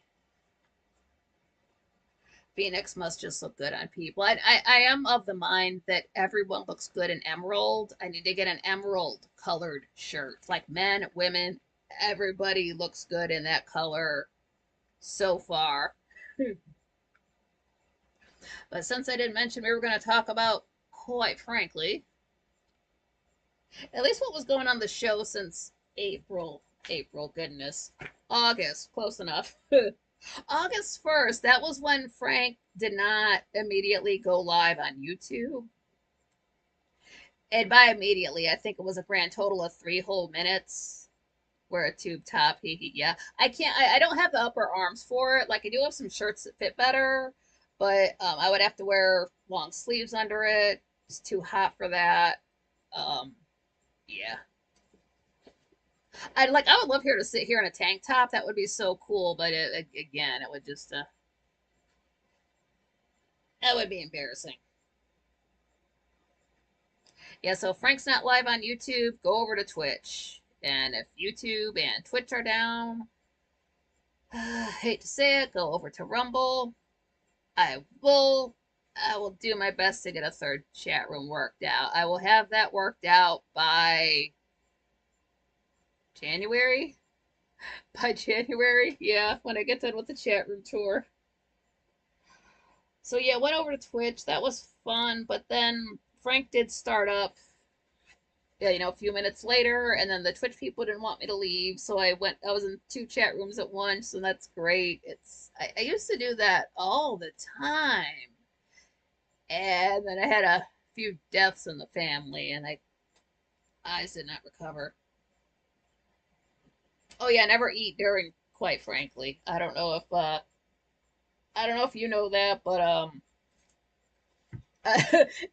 A: V-necks must just look good on people. I am of the mind that everyone looks good in emerald. I need to get an emerald colored shirt. Like men, women, everybody looks good in that color so far. But since I didn't mention we were going to talk about, quite frankly, at least what was going on the show since April. April, goodness. August, close enough. August 1st, that was when Frank did not immediately go live on YouTube. And by immediately, I think it was a grand total of 3 whole minutes. Wear a tube top, yeah. I don't have the upper arms for it. Like, I do have some shirts that fit better, but I would have to wear long sleeves under it. It's too hot for that. Um, yeah. I would love here to sit here in a tank top. That would be so cool, but again, it would just, that would be embarrassing. Yeah, so Frank's not live on YouTube. Go over to Twitch. And if YouTube and Twitch are down, hate to say it, go over to Rumble. I will do my best to get a third chat room worked out. I will have that worked out by January. By January, yeah, when I get done with the chat room tour. So yeah, went over to Twitch. That was fun, but then Frank did start up, yeah, a few minutes later, and then the Twitch people didn't want me to leave, so I was in 2 chat rooms at once, and that's great. I used to do that all the time. And then I had a few deaths in the family, and I eyes did not recover. Oh yeah, never eat during, quite frankly. I don't know if you know that, but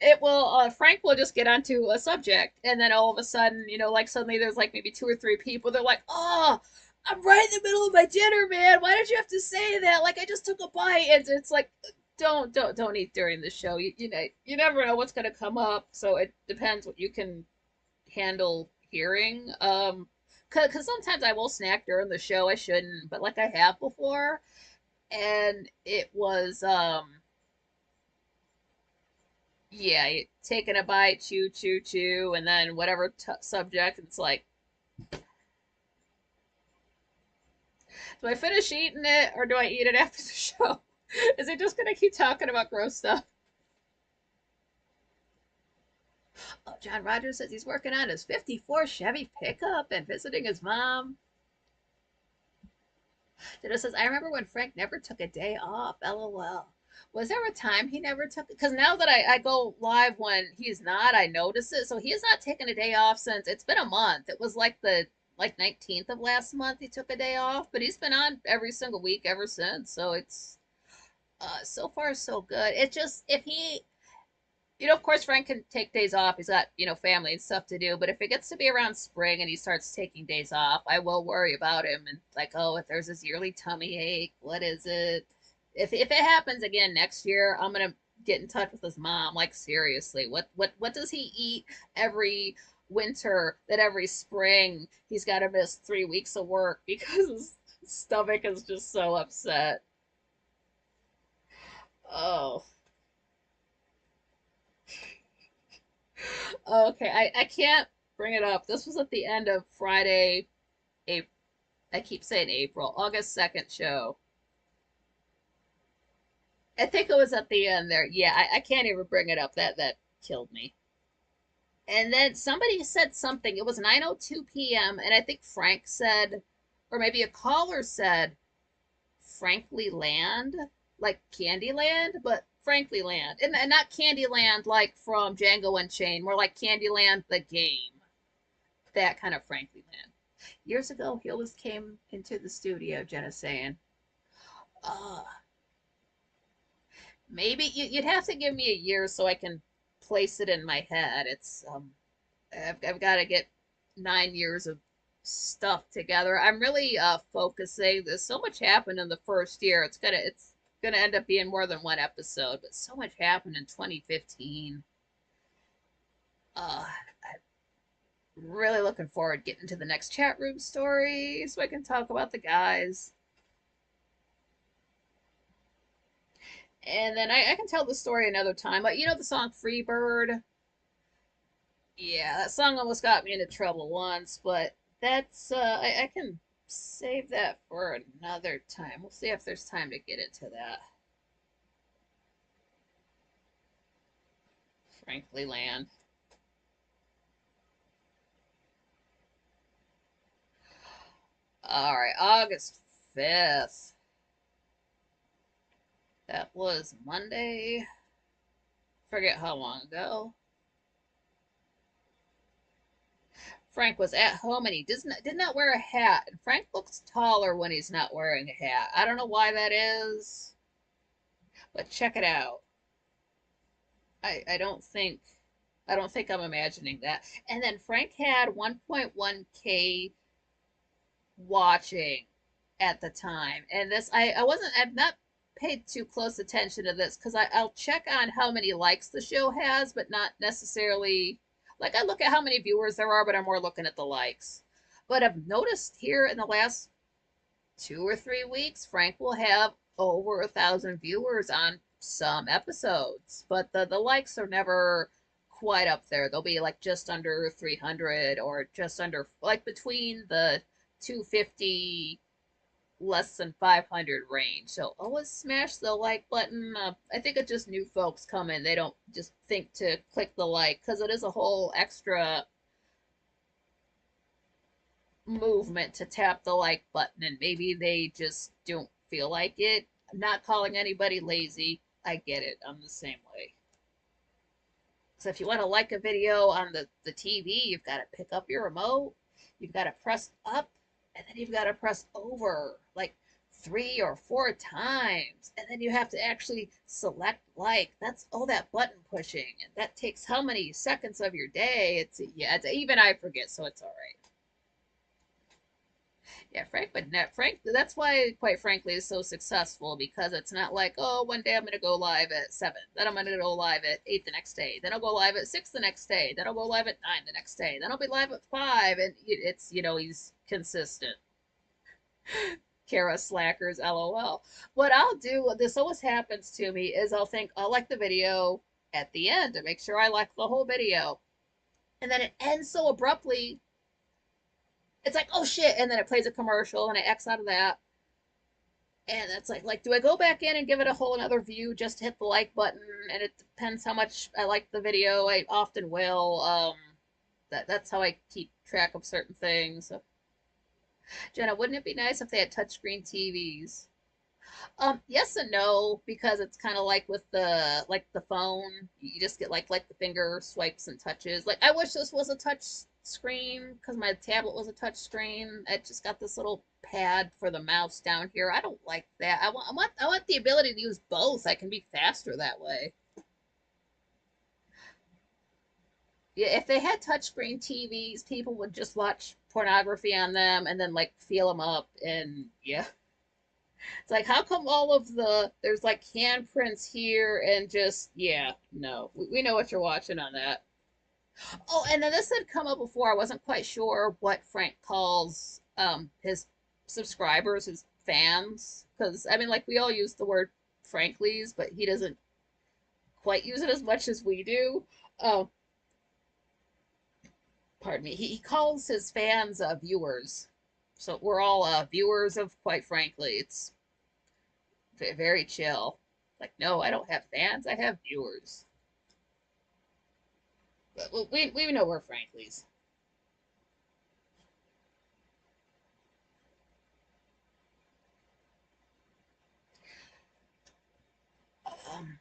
A: it will Frank will just get onto a subject, and then all of a sudden, like suddenly there's like maybe 2 or 3 people. They're like, "Oh, I'm right in the middle of my dinner, man. Why did you have to say that? Like I just took a bite." And it's like, don't eat during the show. You never know what's gonna come up. So it depends what you can handle hearing. Cause sometimes I will snack during the show. I shouldn't, but like I have before, and it was yeah, taking a bite, chew, chew, chew, and then whatever subject, it's like, do I finish eating it or do I eat it after the show? Is it just gonna keep talking about gross stuff? Oh, John Rogers says he's working on his '54 Chevy pickup and visiting his mom. Dino says, I remember when Frank never took a day off. LOL. Was there a time he never took it? Because now that I go live when he's not, I notice it. So he has not taken a day off since it's been a month. It was like the 19th of last month he took a day off, but he's been on every single week ever since. So it's so far so good. It just if he of course, Frank can take days off. He's got, family and stuff to do. But if it gets to be around spring and he starts taking days off, I will worry about him and like, oh, if there's this yearly tummy ache, what is it? If it happens again next year, I'm gonna get in touch with his mom. Like seriously, what does he eat every winter that every spring he's got to miss 3 weeks of work because his stomach is just so upset. Oh, okay. I can't bring it up. This was at the end of Friday, April. I keep saying April, August 2nd show. I think it was at the end there. Yeah, I can't even bring it up. That killed me. And then somebody said something. It was 9:02 p.m. and I think Frank said, or maybe a caller said, Frankly Land, like Candyland, but Franklyland, and not Candyland like from Django Unchained, more like Candyland the game, that kind of Franklyland. Years ago, he always came into the studio, Jenna saying, uh, maybe you'd have to give me a year so I can place it in my head. I've got to get 9 years of stuff together. I'm really focusing. There's so much happened in the first year. It's gonna end up being more than one episode, but so much happened in 2015. I'm really looking forward to getting to the next chat room story so I can talk about the guys. And then I can tell the story another time. But you know the song Freebird? Yeah, that song almost got me into trouble once, but that's I can save that for another time. We'll see if there's time to get into that. Frankly, land. All right, August 5th. That was Monday. Forget how long ago. Frank was at home and he did not wear a hat. And Frank looks taller when he's not wearing a hat. I don't know why that is, but check it out. I don't think I'm imagining that. And then Frank had 1.1K watching at the time. And this I've not paid too close attention to this because I'll check on how many likes the show has, but not necessarily like I look at how many viewers there are, but I'm more looking at the likes. But I've noticed here in the last 2 or 3 weeks, Frank will have over 1,000 viewers on some episodes, but the likes are never quite up there. They'll be like just under 300 or just under like between the 250 less than 500 range. So always smash the like button. I think it's just new folks come in. They don't just think to click the like because it is a whole extra movement to tap the like button, and maybe they just don't feel like it. I'm not calling anybody lazy. I get it. I'm the same way. So if you want to like a video on the TV, you've got to pick up your remote, you've got to press up, and then you've got to press over like 3 or 4 times. And then you have to actually select like. That's all that button pushing. And that takes how many seconds of your day? Even I forget, so it's all right. Yeah, Frank would net Frank. That's why, quite frankly, is so successful because it's not like, oh, one day I'm gonna go live at 7, then I'm gonna go live at 8 the next day, then I'll go live at 6 the next day, then I'll go live at 9 the next day, then I'll be live at 5, and it's he's consistent. Kara slackers, lol. What I'll do, this always happens to me, is I'll think I'll like the video at the end to make sure I like the whole video, and then it ends so abruptly it's like, oh shit, and then it plays a commercial and I X out of that. And it's like, do I go back in and give it a whole another view just to hit the like button? And it depends how much I like the video. I often will. That's how I keep track of certain things. So, Jenna, wouldn't it be nice if they had touchscreen TVs? Yes and no, because it's kind of like with the phone. You just get like the finger swipes and touches. Like I wish this was a touch screen because my tablet was a touch screen. It just got this little pad for the mouse down here. I don't like that. I want the ability to use both. I can be faster that way. Yeah, if they had touchscreen TVs, people would just watch pornography on them and then like feel them up and yeah. It's like, how come all of there's like handprints here and just, yeah, no. We know what you're watching on that. Oh, and then this had come up before. I wasn't quite sure what Frank calls his subscribers, his fans. Because, I mean, like, we all use the word Franklies, but he doesn't quite use it as much as we do. Oh, pardon me. He calls his fans viewers. So we're all viewers of, quite frankly. It's very chill. Like, no, I don't have fans. I have viewers. But we know we're Franklies. Um,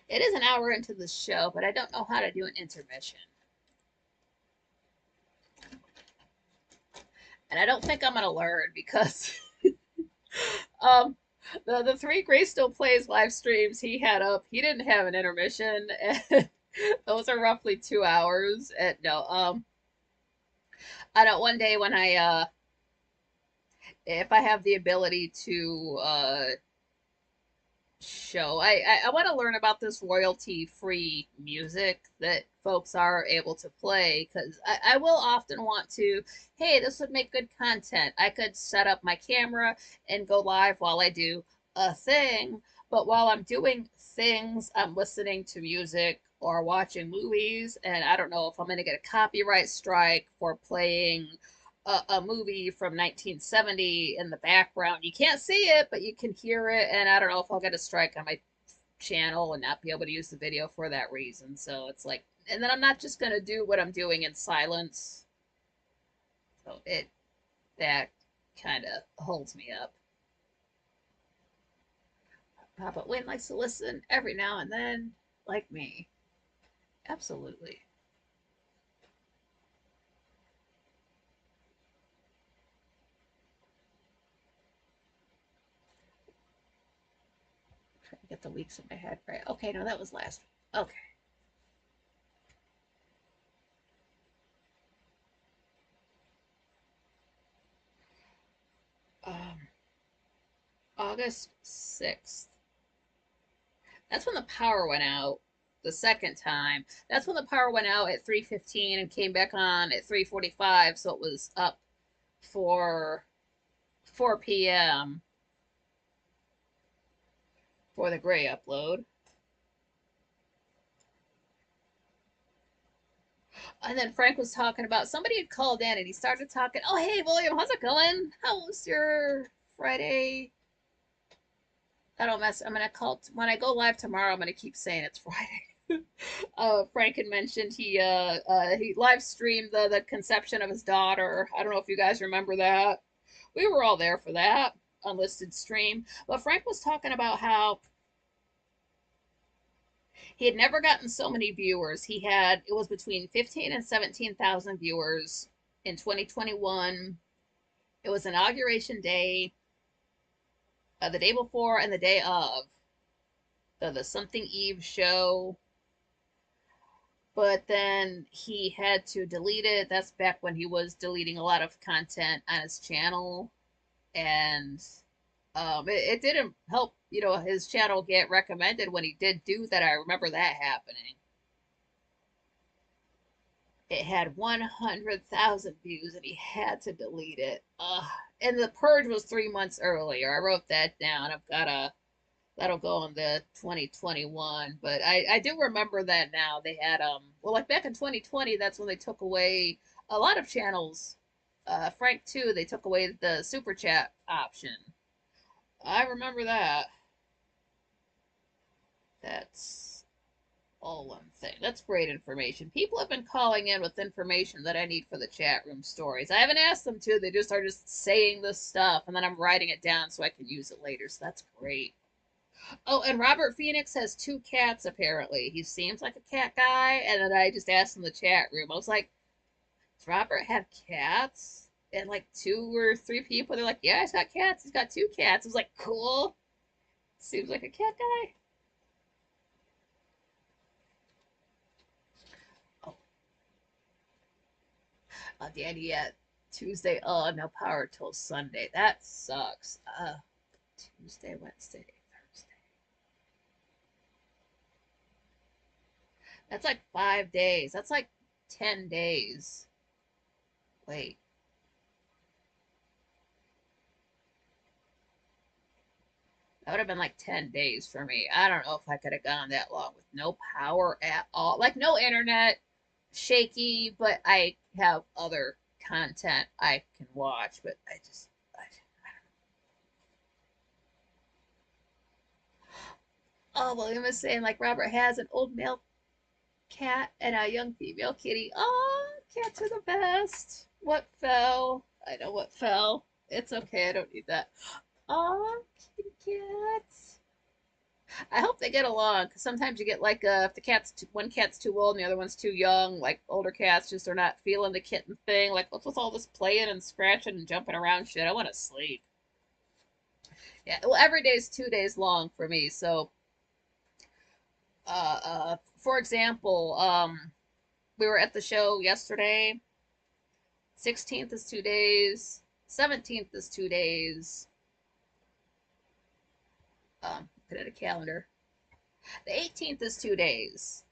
A: It is an hour into the show, but I don't know how to do an intermission. And I don't think I'm gonna learn because um the three Greystone Plays live streams he had up, he didn't have an intermission, and those are roughly 2 hours. And no, I don't. One day when if I have the ability to show. I want to learn about this royalty free music that folks are able to play because I will often want to, hey, this would make good content. I could set up my camera and go live while I do a thing, but while I'm doing things, I'm listening to music or watching movies, and I don't know if I'm going to get a copyright strike for playing a movie from 1970 in the background. You can't see it, but you can hear it, and I don't know if I'll get a strike on my channel and not be able to use the video for that reason. So it's like, and then I'm not just gonna do what I'm doing in silence. So that kind of holds me up. Papa Wayne likes to listen every now and then, like me. Absolutely. Trying to get the weeks in my head right. Okay, no, that was last week. Okay. Um, August 6th. That's when the power went out the second time. That's when the power went out at 3:15 and came back on at 3:45, so it was up for 4 p.m. for the gray upload. And then Frank was talking about somebody had called in and he started talking, "Oh, hey, William, how's it going? How was your Friday?" I don't mess. I'm gonna call when I go live tomorrow. I'm gonna keep saying it's Friday. Frank had mentioned he live streamed the conception of his daughter. I don't know if you guys remember that. We were all there for that unlisted stream. But Frank was talking about how he had never gotten so many viewers. It was between 15 and 17,000 viewers in 2021. It was inauguration day, the day before and the day of the Something Eve show, but then he had to delete it. That's back when he was deleting a lot of content on his channel, and it didn't help, his channel get recommended when he did do that. I remember that happening. It had 100,000 views, and he had to delete it. And the purge was 3 months earlier. I wrote that down. That'll go in the 2021, but I do remember that now. They had well, like back in 2020, that's when they took away a lot of channels. Frank too, they took away the super chat option. I remember that. That's all one thing. That's great information. People have been calling in with information that I need for the chat room stories. I haven't asked them to. They just are just saying this stuff, and then I'm writing it down so I can use it later. So that's great. Oh, and Robert Phoenix has two cats, apparently. He seems like a cat guy, and then I just asked in the chat room. I was like, does Robert have cats? And like 2 or 3 people, they're like, yeah, he's got cats. He's got 2 cats. I was like, cool. Seems like a cat guy. Oh, Danny, yeah, Tuesday. Oh, no power till Sunday. That sucks. Tuesday, Wednesday, Thursday. That's like 5 days. That's like 10 days. Wait. That would have been like 10 days for me. I don't know if I could have gone that long with no power at all. Like, no internet, shaky, but I have other content I can watch. But oh, William was saying, like, Robert has an old male cat and a young female kitty. Oh, cats are the best. What fell? I know what fell. It's okay. I don't need that. Oh, kitty cats. I hope they get along because sometimes you get like if the one cat's too old and the other one's too young, like older cats just are not feeling the kitten thing. Like what's with all this playing and scratching and jumping around shit? I want to sleep. Yeah, well, every day's 2 days long for me. So, for example, we were at the show yesterday. 16th is 2 days. 17th is 2 days. Put it in a calendar. The 18th is 2 days.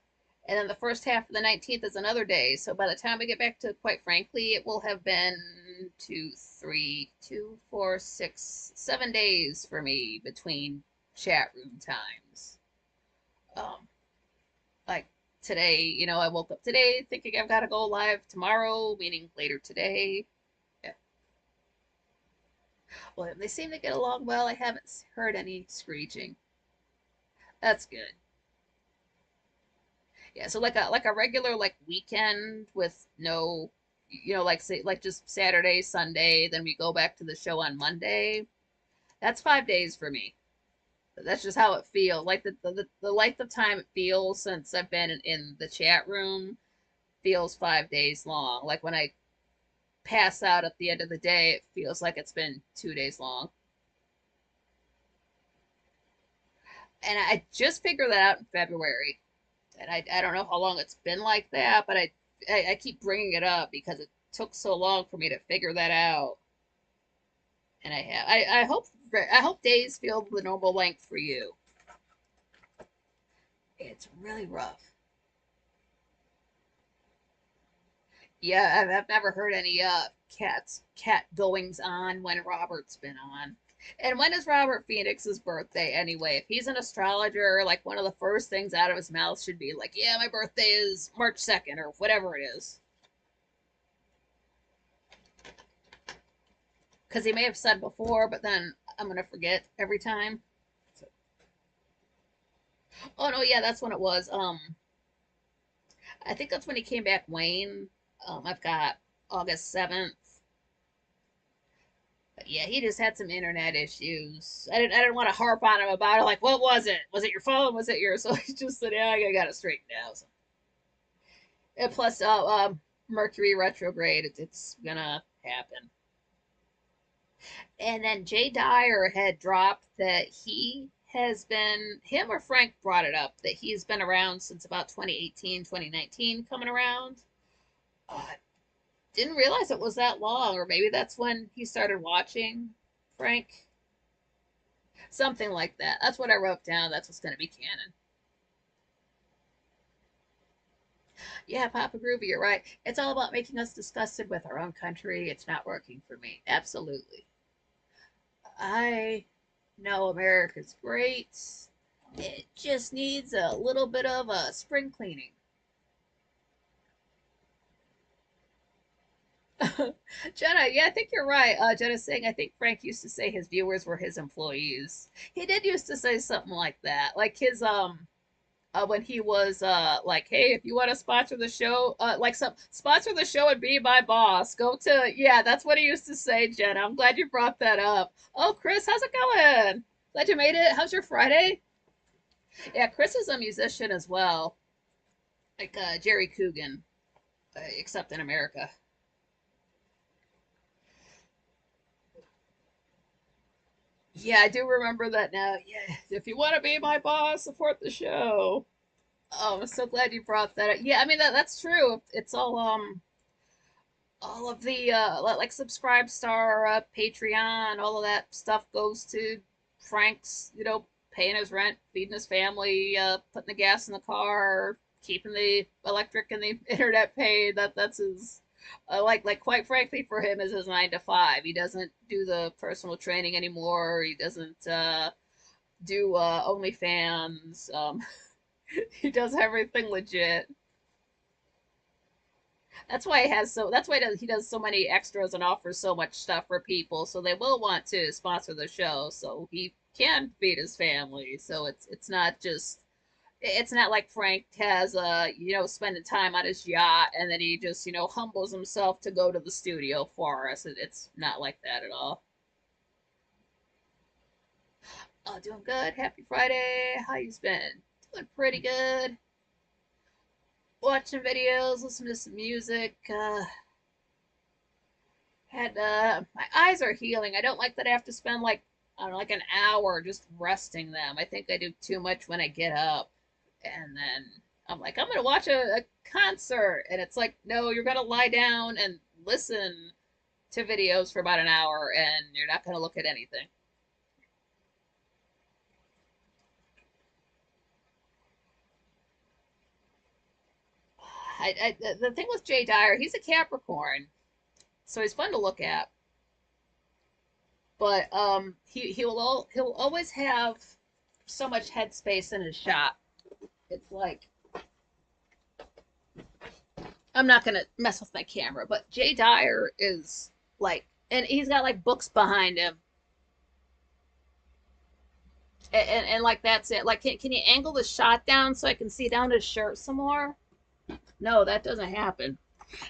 A: And then the first half of the 19th is another day. So by the time we get back to, quite frankly, it will have been 7 days for me between chat room times. Um, like today, I woke up today thinking I've got to go live tomorrow, meaning later today. Yeah. Well, they seem to get along well. I haven't heard any screeching. That's good. Yeah, so like a regular like weekend with no, like say like just Saturday, Sunday, then we go back to the show on Monday. That's 5 days for me. That's just how it feels. Like the length of time it feels since I've been in the chat room feels 5 days long. Like when I pass out at the end of the day, it feels like it's been 2 days long. And I just figured that out in February. And I don't know how long it's been like that, but I keep bringing it up because it took so long for me to figure that out. And I have. I hope days feel the normal length for you. It's really rough. Yeah, I've never heard any cat goings on when Robert's been on. And when is Robert Phoenix's birthday anyway? If he's an astrologer, like one of the first things out of his mouth should be like, "Yeah, my birthday is March 2nd or whatever it is." Because he may have said before, but then I'm gonna forget every time. So, oh no, yeah, that's when it was. I think that's when he came back, Wayne. I've got August 7th. But yeah, he just had some internet issues. I didn't want to harp on him about it. Like, what was it? Was it your phone? Was it yours? So he just said, yeah, I got it straightened out. So, and plus, Mercury retrograde, it's gonna happen. And then Jay Dyer had dropped that him or Frank brought it up, that he's been around since about 2018, 2019, coming around. Uh, didn't realize it was that long, or maybe that's when he started watching Frank. Something like that. That's what I wrote down. That's what's going to be canon. Yeah, Papa Groovy, you're right. It's all about making us disgusted with our own country. It's not working for me. Absolutely. I know America's great. It just needs a little bit of a spring cleaning. Jenna, yeah, I think you're right. Jenna's saying, I think Frank used to say his viewers were his employees. He did used to say something like that. Like his, when he was, like, hey, if you want to sponsor the show, sponsor the show and be my boss. Yeah, that's what he used to say, Jenna. I'm glad you brought that up. Oh, Chris, how's it going? Glad you made it. How's your Friday? Yeah, Chris is a musician as well, like Jerry Coogan, except in America. Yeah, I do remember that now. Yeah, if you want to be my boss, support the show. Oh, I'm so glad you brought that up. Yeah, I mean that's true. It's all of the like Subscribe Star, Patreon, all of that stuff goes to Frank's, paying his rent, feeding his family, putting the gas in the car, keeping the electric and the internet paid. That's his like quite frankly for him is his 9 to 5. He doesn't do the personal training anymore. He doesn't do OnlyFans. He does everything legit. That's why he does so many extras and offers so much stuff for people, so they will want to sponsor the show so he can feed his family. So it's not like Frank has spending time on his yacht and then he just humbles himself to go to the studio for us. It's not like that at all. Oh, doing good. Happy Friday. How you been? Doing pretty good. Watching videos, listening to some music. Had my eyes are healing. I don't like that I have to spend like I don't know, like an hour just resting them. I think I do too much when I get up, and then I'm like, I'm gonna watch a concert, and it's like, no, you're gonna lie down and listen to videos for about an hour, and you're not gonna look at anything. The thing with Jay Dyer, he's a Capricorn, so he's fun to look at. But he'll always have so much headspace in his shot. It's like I'm not gonna mess with my camera, but Jay Dyer is like, and he's got like books behind him, and like that's it. Like, can you angle the shot down so I can see down his shirt some more? No, that doesn't happen.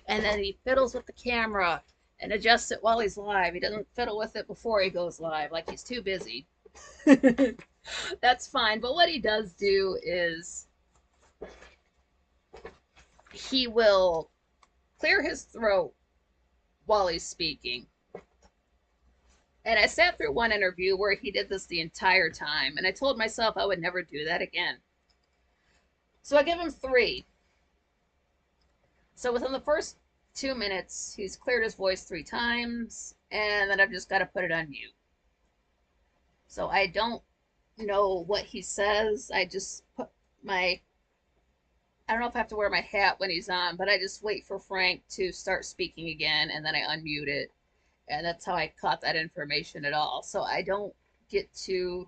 A: And then he fiddles with the camera and adjusts it while he's live. He doesn't fiddle with it before he goes live, like he's too busy. That's fine. But what he does do is he will clear his throat while he's speaking. And I sat through one interview where he did this the entire time, and I told myself I would never do that again. So I give him three. So within the first 2 minutes, he's cleared his voice three times, and then I've just got to put it on mute. So I don't know what he says. I just put my I don't know if I have to wear my hat when he's on, but I just wait for Frank to start speaking again, and then I unmute it, and that's how I caught that information at all. So I don't get to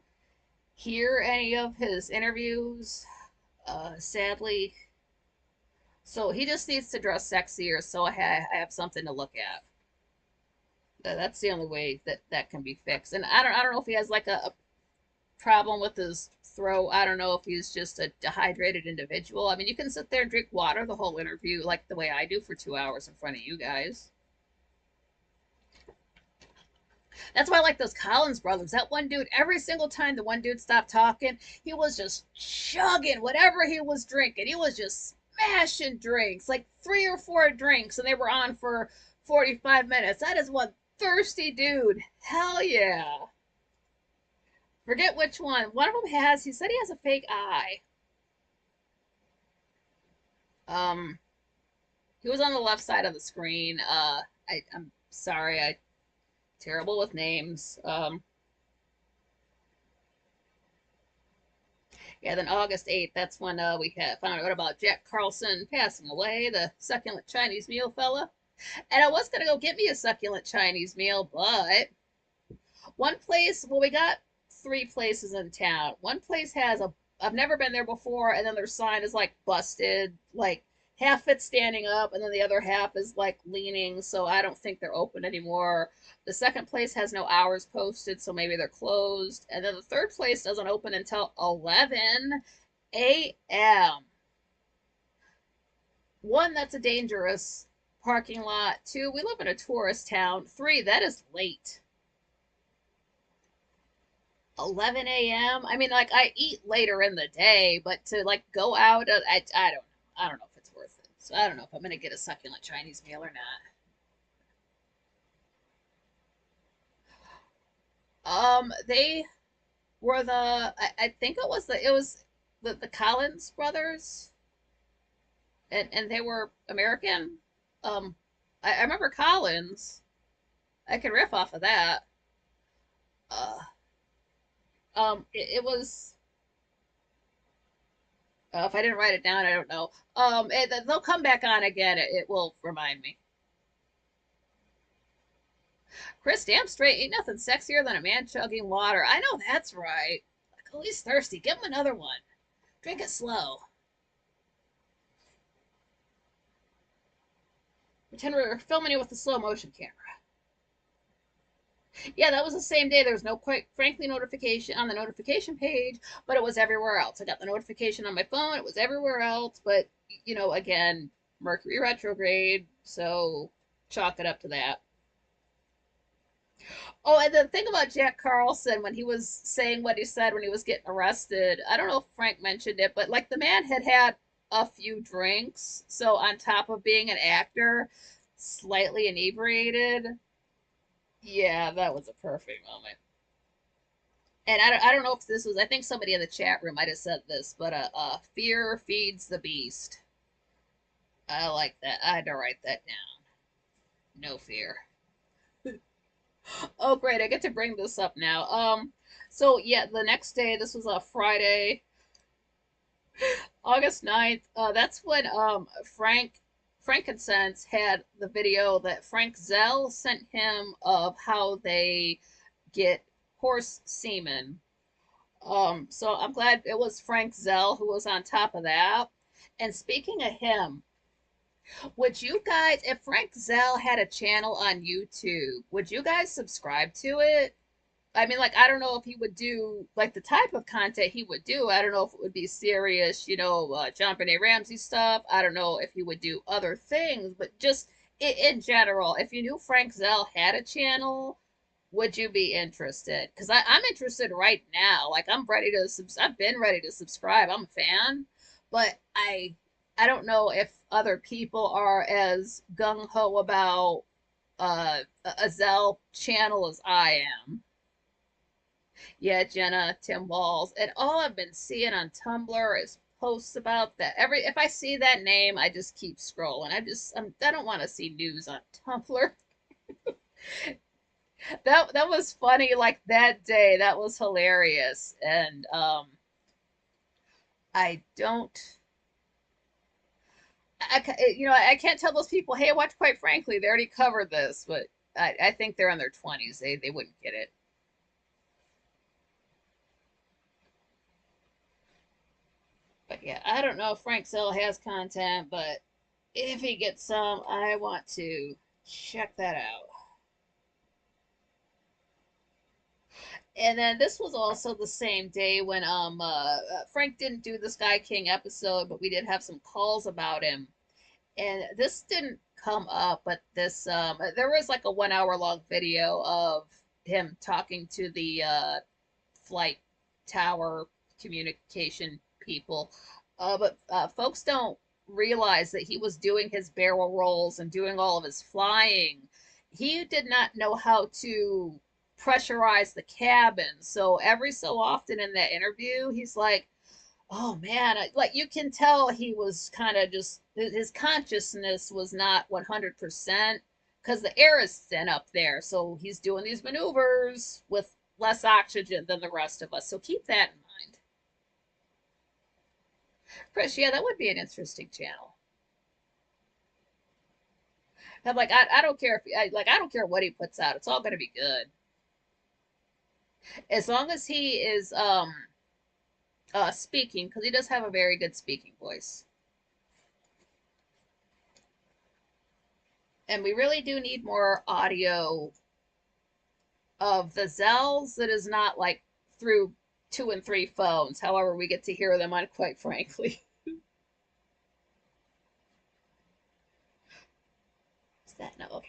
A: hear any of his interviews, sadly. So he just needs to dress sexier, so I have something to look at. That's the only way that that can be fixed. And I don't know if he has like a problem with his throat. I don't know if he's just a dehydrated individual. I mean, you can sit there and drink water the whole interview like the way I do for 2 hours in front of you guys. That's why I like those Collins brothers. That one dude, every single time the one dude stopped talking, he was just chugging whatever he was drinking. He was just smashing drinks, like 3 or 4 drinks, and they were on for 45 minutes. That is one thirsty dude. Hell yeah. Forget which one. One of them has, he said he has a fake eye. Um, he was on the left side of the screen. I'm sorry, I terrible with names. Yeah, then August 8th, that's when we found out about Jack Carlson passing away, the succulent Chinese meal fella. And I was gonna go get me a succulent Chinese meal, but one place, well, we got three places in town. One place has a, I've never been there before, and then their sign is like busted, like half it's standing up, and then the other half is like leaning, so I don't think they're open anymore. The second place has no hours posted, so maybe they're closed. And then the third place doesn't open until 11 a.m. One, that's a dangerous parking lot. Two, we live in a tourist town. Three, that is late. 11 a.m. I mean, like I eat later in the day, but to like go out, I don't know. I don't know if it's worth it. So I don't know if I'm gonna get a succulent Chinese meal or not. They were I think it was the Collins brothers, and they were American. Um, I remember Collins. I can riff off of that. Uh, it was if I didn't write it down, I don't know. They'll come back on again. It will remind me. Chris, damn straight, ain't nothing sexier than a man chugging water. I know that's right. Like, oh, he's thirsty. Give him another one. Drink it slow. Pretend we're filming it with a slow motion camera. Yeah, that was the same day. There was no quite frankly notification on the notification page, but it was everywhere else. I got the notification on my phone. It was everywhere else, but again, Mercury retrograde, so chalk it up to that. Oh, and the thing about Jack Carlson when he was saying what he said when he was getting arrested, I don't know if Frank mentioned it, but like the man had had a few drinks, so on top of being an actor, slightly inebriated. Yeah, that was a perfect moment. And I don't know if this was, I think somebody in the chat room might have said this, but fear feeds the beast. I like that. I had to write that down. No fear. Oh, great. I get to bring this up now. So yeah, the next day, this was a Friday, August 9th. That's when Frankincense had the video that Frank Zell sent him of how they get horse semen. So I'm glad it was Frank Zell who was on top of that. And speaking of him, would you guys, if Frank Zell had a channel on YouTube, would you guys subscribe to it? I mean, like, I don't know if he would do like the type of content he would do. I don't know if it would be serious, John Benet Ramsey stuff. I don't know if he would do other things, but just in general, if you knew Frank Zell had a channel, would you be interested? Because I'm interested right now. Like, I've been ready to subscribe. I'm a fan, but I don't know if other people are as gung ho about a Zell channel as I am. Yeah, Jenna, Tim Walls, and all I've been seeing on Tumblr is posts about that. If I see that name, I just keep scrolling. I don't want to see news on Tumblr. That was funny. Like that day, that was hilarious, and I don't. I can't tell those people, hey, watch. Quite frankly, they already covered this, but I think they're in their 20s. They wouldn't get it. But yeah, I don't know if Frank Zell has content, but if he gets some, I want to check that out. And then this was also the same day when Frank didn't do the Sky King episode, but we did have some calls about him. And this didn't come up, but this there was like a 1 hour long video of him talking to the flight tower communication people. But folks don't realize that he was doing his barrel rolls and doing all of his flying. He did not know how to pressurize the cabin. So every so often in that interview, he's like, oh man, like you can tell he was kind of just, his consciousness was not 100% because the air is thin up there. So he's doing these maneuvers with less oxygen than the rest of us. So keep that in mind. Chris, yeah, that would be an interesting channel. I'm like, I don't care I don't care what he puts out. It's all going to be good as long as he is speaking, because he does have a very good speaking voice. And we really do need more audio of the Zells that is not like through 2 and 3 phones. However, we get to hear them on, quite frankly. Is that no? Okay.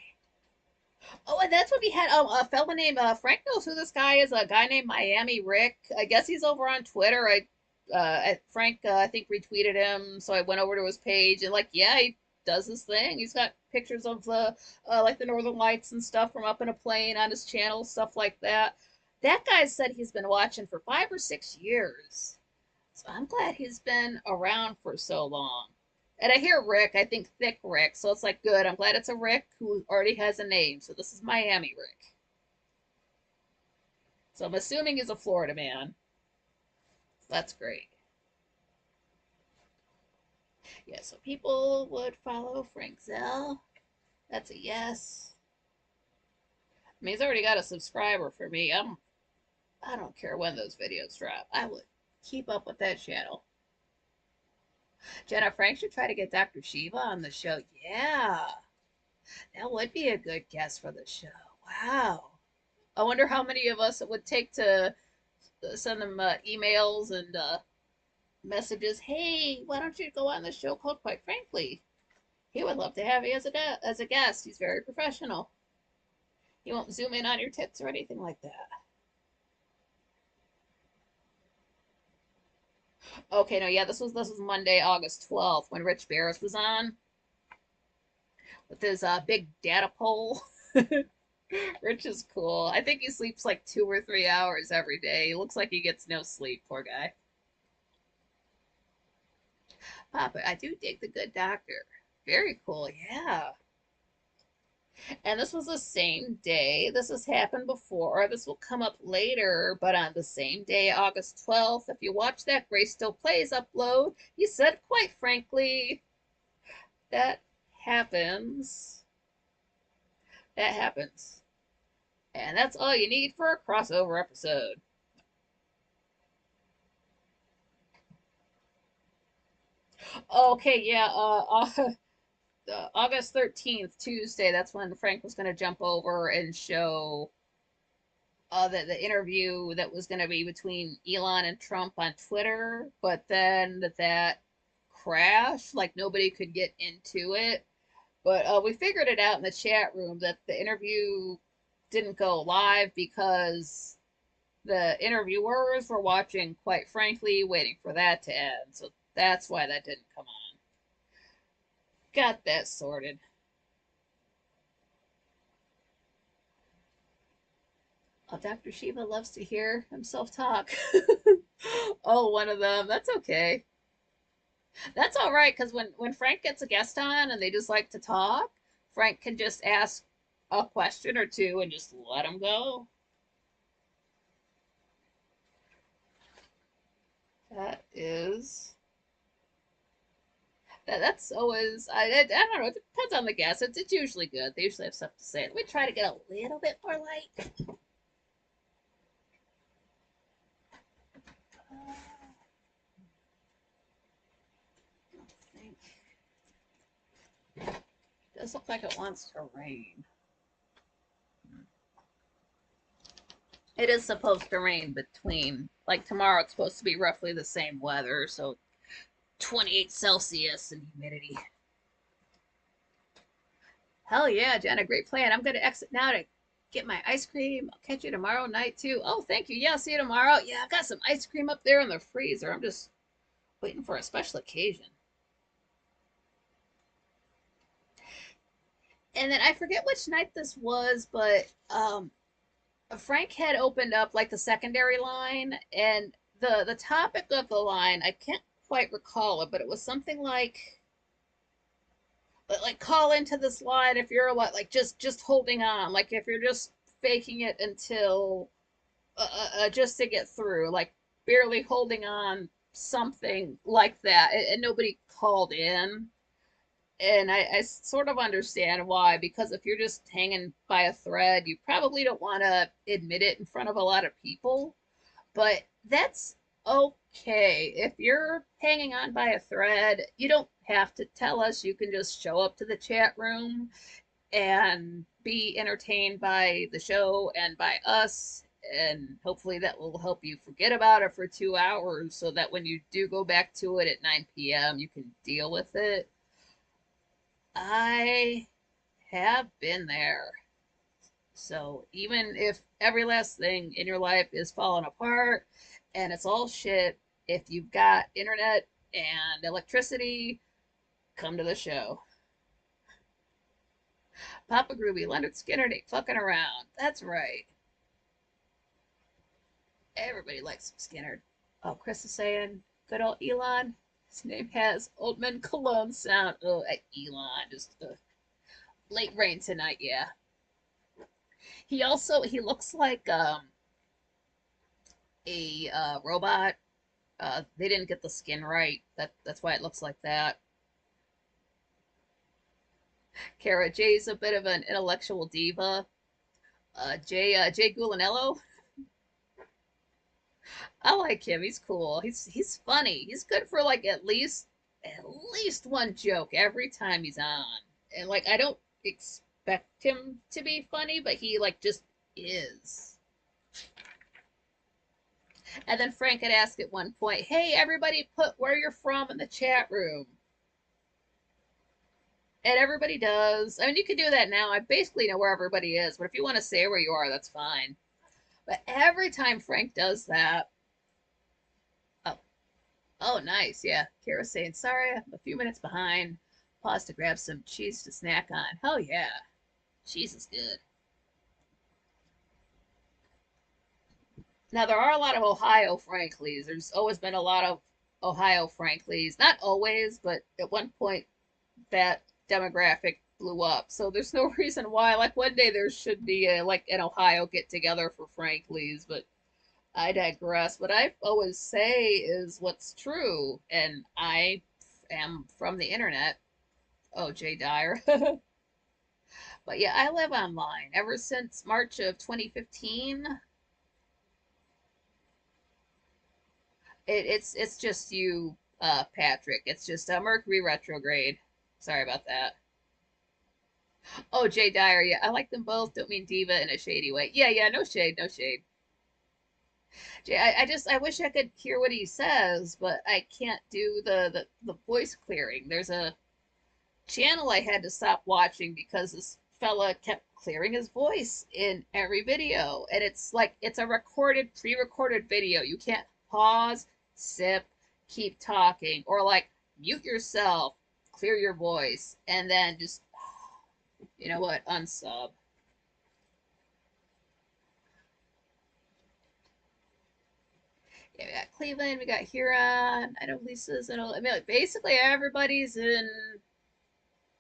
A: Oh, and that's what we had. A fellow named Frank knows who this guy is. A guy named Miami Rick. I guess he's over on Twitter. Frank I think retweeted him, so I went over to his page and like, yeah, he does his thing. He's got pictures of the like the Northern Lights and stuff from up in a plane on his channel, stuff like that. That guy said he's been watching for 5 or 6 years. So I'm glad he's been around for so long. And I hear Rick, I think Thick Rick, so it's like good. I'm glad it's a Rick who already has a name. So this is Miami Rick. So I'm assuming he's a Florida man. That's great. Yeah, so people would follow Frank Zell. That's a yes. I mean, he's already got a subscriber for me. I don't care when those videos drop. I would keep up with that channel. Jenna Frank should try to get Dr. Shiva on the show. Yeah, that would be a good guest for the show. Wow. I wonder how many of us it would take to send them emails and messages. Hey, why don't you go on the show called Quite Frankly? He would love to have you as a guest. He's very professional. You won't zoom in on your tits or anything like that. Okay, no, yeah, this was Monday, August 12th, when Rich Barris was on with his big data pole. Rich is cool. I think he sleeps like 2 or 3 hours every day. He looks like he gets no sleep, poor guy. Papa, I do dig the Good Doctor. Very cool, yeah. And this was the same day. This has happened before. This will come up later, but on the same day, August 12th, if you watch that Grace Still Plays upload, he said, quite frankly, that happens. That happens. And that's all you need for a crossover episode. Okay, yeah, August 13th, Tuesday, that's when Frank was going to jump over and show the interview that was going to be between Elon and Trump on Twitter, but then that crashed, like nobody could get into it. But we figured it out in the chat room that the interview didn't go live because the interviewers were watching, quite frankly, waiting for that to end. So that's why that didn't come on. Got that sorted. Oh, Dr. Shiva loves to hear himself talk. Oh, one of them. That's okay. That's all right, because when Frank gets a guest on and they just like to talk, Frank can just ask a question or two and just let them go. That is that's always I don't know. It depends on the guest. It's usually good. They usually have stuff to say. Let me try to get a little bit more light. I think it does look like it wants to rain. It is supposed to rain between, like tomorrow, it's supposed to be roughly the same weather, so 28 Celsius and humidity. Hell yeah, Jenna, great plan. I'm going to exit now to get my ice cream. I'll catch you tomorrow night too. Oh, thank you. Yeah, see you tomorrow. Yeah, I've got some ice cream up there in the freezer. I'm just waiting for a special occasion. And then I forget which night this was, but Frank had opened up like the secondary line, and the topic of the line, I can't quite recall it, but it was something like call into this line if you're like just holding on, like if you're just faking it until just to get through, like barely holding on, something like that, and nobody called in. And I sort of understand why, because if you're just hanging by a thread, you probably don't want to admit it in front of a lot of people. But that's okay. If you're hanging on by a thread, you don't have to tell us. You can just show up to the chat room and be entertained by the show and by us. And hopefully that will help you forget about it for 2 hours so that when you do go back to it at 9 p.m., you can deal with it. I have been there. So even if every last thing in your life is falling apart and it's all shit, if you've got internet and electricity, come to the show. Papa Groovy, Leonard Skinner ain't fucking around. That's right. Everybody likes some Skinner. Oh, Chris is saying, good old Elon. His name has Old Man Cologne sound. Oh, Elon. Just late rain tonight, yeah. He looks like a robot. They didn't get the skin right. That's why it looks like that. Kara Jay's a bit of an intellectual diva. Jay Gulanello, I like him. He's cool. He's funny. He's good for like at least one joke every time he's on. And like I don't expect him to be funny, but he like just is. And then Frank had asked at one point, "Hey, everybody, put where you're from in the chat room." And everybody does. I mean, you can do that now. I basically know where everybody is, but if you want to say where you are, that's fine. But every time Frank does that, oh, oh, nice, yeah. Kara's saying, sorry, I'm a few minutes behind. Pause to grab some cheese to snack on. Hell yeah, cheese is good. Now, there are a lot of Ohio Franklies. There's always been a lot of Ohio Franklies. Not always, but at one point that demographic blew up. So there's no reason why. Like one day there should be like an Ohio get together for Franklies, but I digress. What I always say is what's true, and I am from the internet. Oh, Jay Dyer. But yeah, I live online ever since March of 2015. It's just you, Patrick. It's just Mercury retrograde. Sorry about that. Oh, Jay Dyer. Yeah, I like them both. Don't mean diva in a shady way. Yeah, yeah. No shade. No shade. Jay, I wish I could hear what he says, but I can't do the voice clearing. There's a channel I had to stop watching because this fella kept clearing his voice in every video, and it's like it's a recorded, pre-recorded video. You can't pause, sip, keep talking, or like mute yourself, clear your voice, and then just you know what, unsub. Yeah, we got Cleveland, we got Huron. I know Lisa's in. I mean, like basically everybody's in.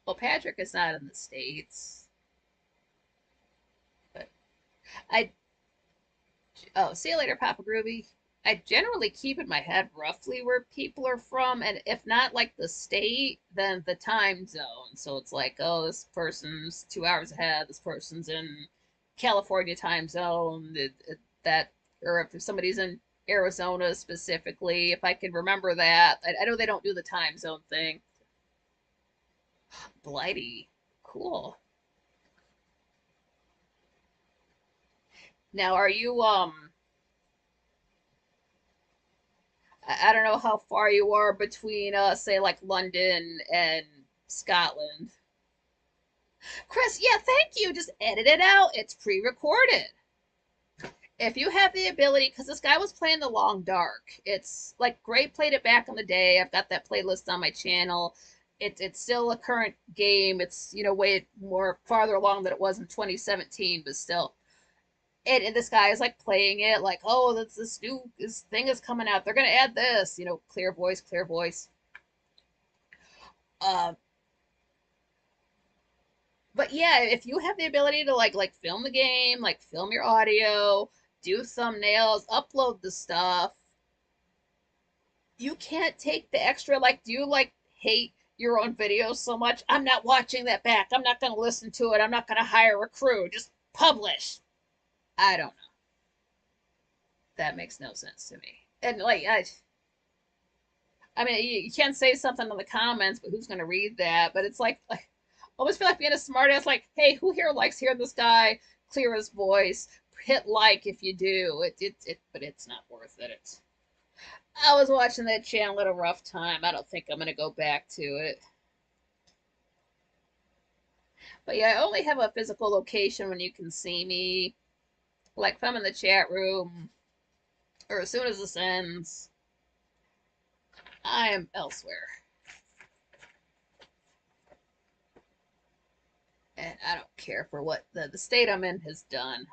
A: Well, Patrick is not in the states, but I. Oh, see you later, Papa Groovy. I generally keep in my head roughly where people are from, and if not like the state, then the time zone. So it's like, oh, this person's 2 hours ahead. This person's in California time zone. That, or if somebody's in Arizona specifically, if I can remember that. I know they don't do the time zone thing. Blighty, cool. Now, are you I don't know how far you are between say like London and Scotland. Chris, yeah, thank you. Just edit it out. It's pre-recorded. If you have the ability, because this guy was playing the Long Dark. It's like Gray played it back in the day. I've got that playlist on my channel. It's still a current game. It's way more farther along than it was in 2017, but still. And this guy is like playing it like, oh, that's this thing is coming out. They're gonna add this, clear voice, clear voice. Uh, but yeah, if you have the ability to like film the game, like film your audio, do thumbnails, upload the stuff, you can't take the extra. Like, do you like hate your own videos so much? I'm not watching that back. I'm not gonna listen to it. I'm not gonna hire a crew. Just publish. I don't know. That makes no sense to me. And like I mean, you can't say something in the comments, but who's going to read that? But it's like, I almost feel like being a smartass. Like, hey, who here likes hearing this guy clear his voice? Hit like if you do. But it's not worth it. I was watching that channel at a rough time. I don't think I'm going to go back to it. But yeah, I only have a physical location when you can see me. Like if I'm in the chat room, or as soon as this ends, I am elsewhere. And I don't care for what the state I'm in has done.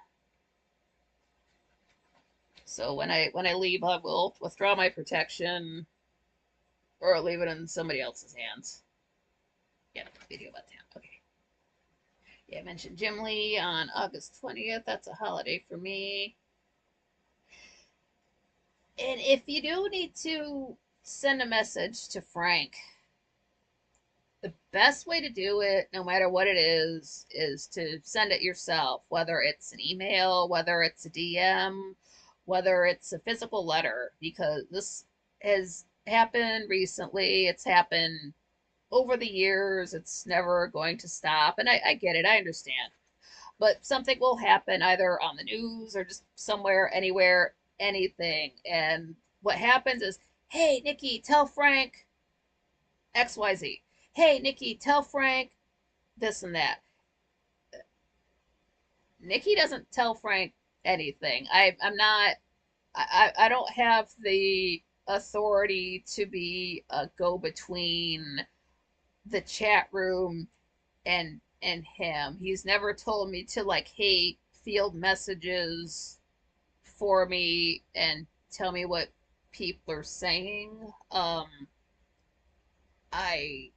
A: So when I leave, I will withdraw my protection or leave it in somebody else's hands. Yeah, video about town. Okay. Yeah, I mentioned Jim Lee on August 20th. That's a holiday for me. And if you do need to send a message to Frank, the best way to do it, no matter what it is to send it yourself, whether it's an email, whether it's a DM, whether it's a physical letter, because this has happened recently. It's happened over the years. It's never going to stop. And I get it. I understand. But something will happen either on the news or just somewhere, anywhere, anything. And what happens is, hey, Nikki, tell Frank XYZ. Hey, Nikki, tell Frank this and that. Nikki doesn't tell Frank anything. I'm not. I don't have the authority to be a go between the chat room and him. He's never told me to like, hey, field messages for me and tell me what people are saying. I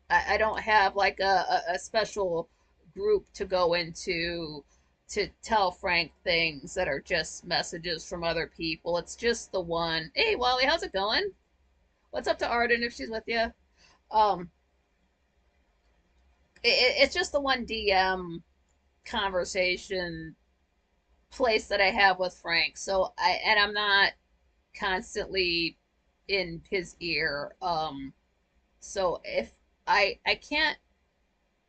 A: I don't have like a special group to go into to tell Frank things that are just messages from other people. It's just the one. Hey, Wally, how's it going? What's up to Arden if she's with you? Um, it's just the one DM conversation place that I have with Frank. So I'm not constantly in his ear. So if I can't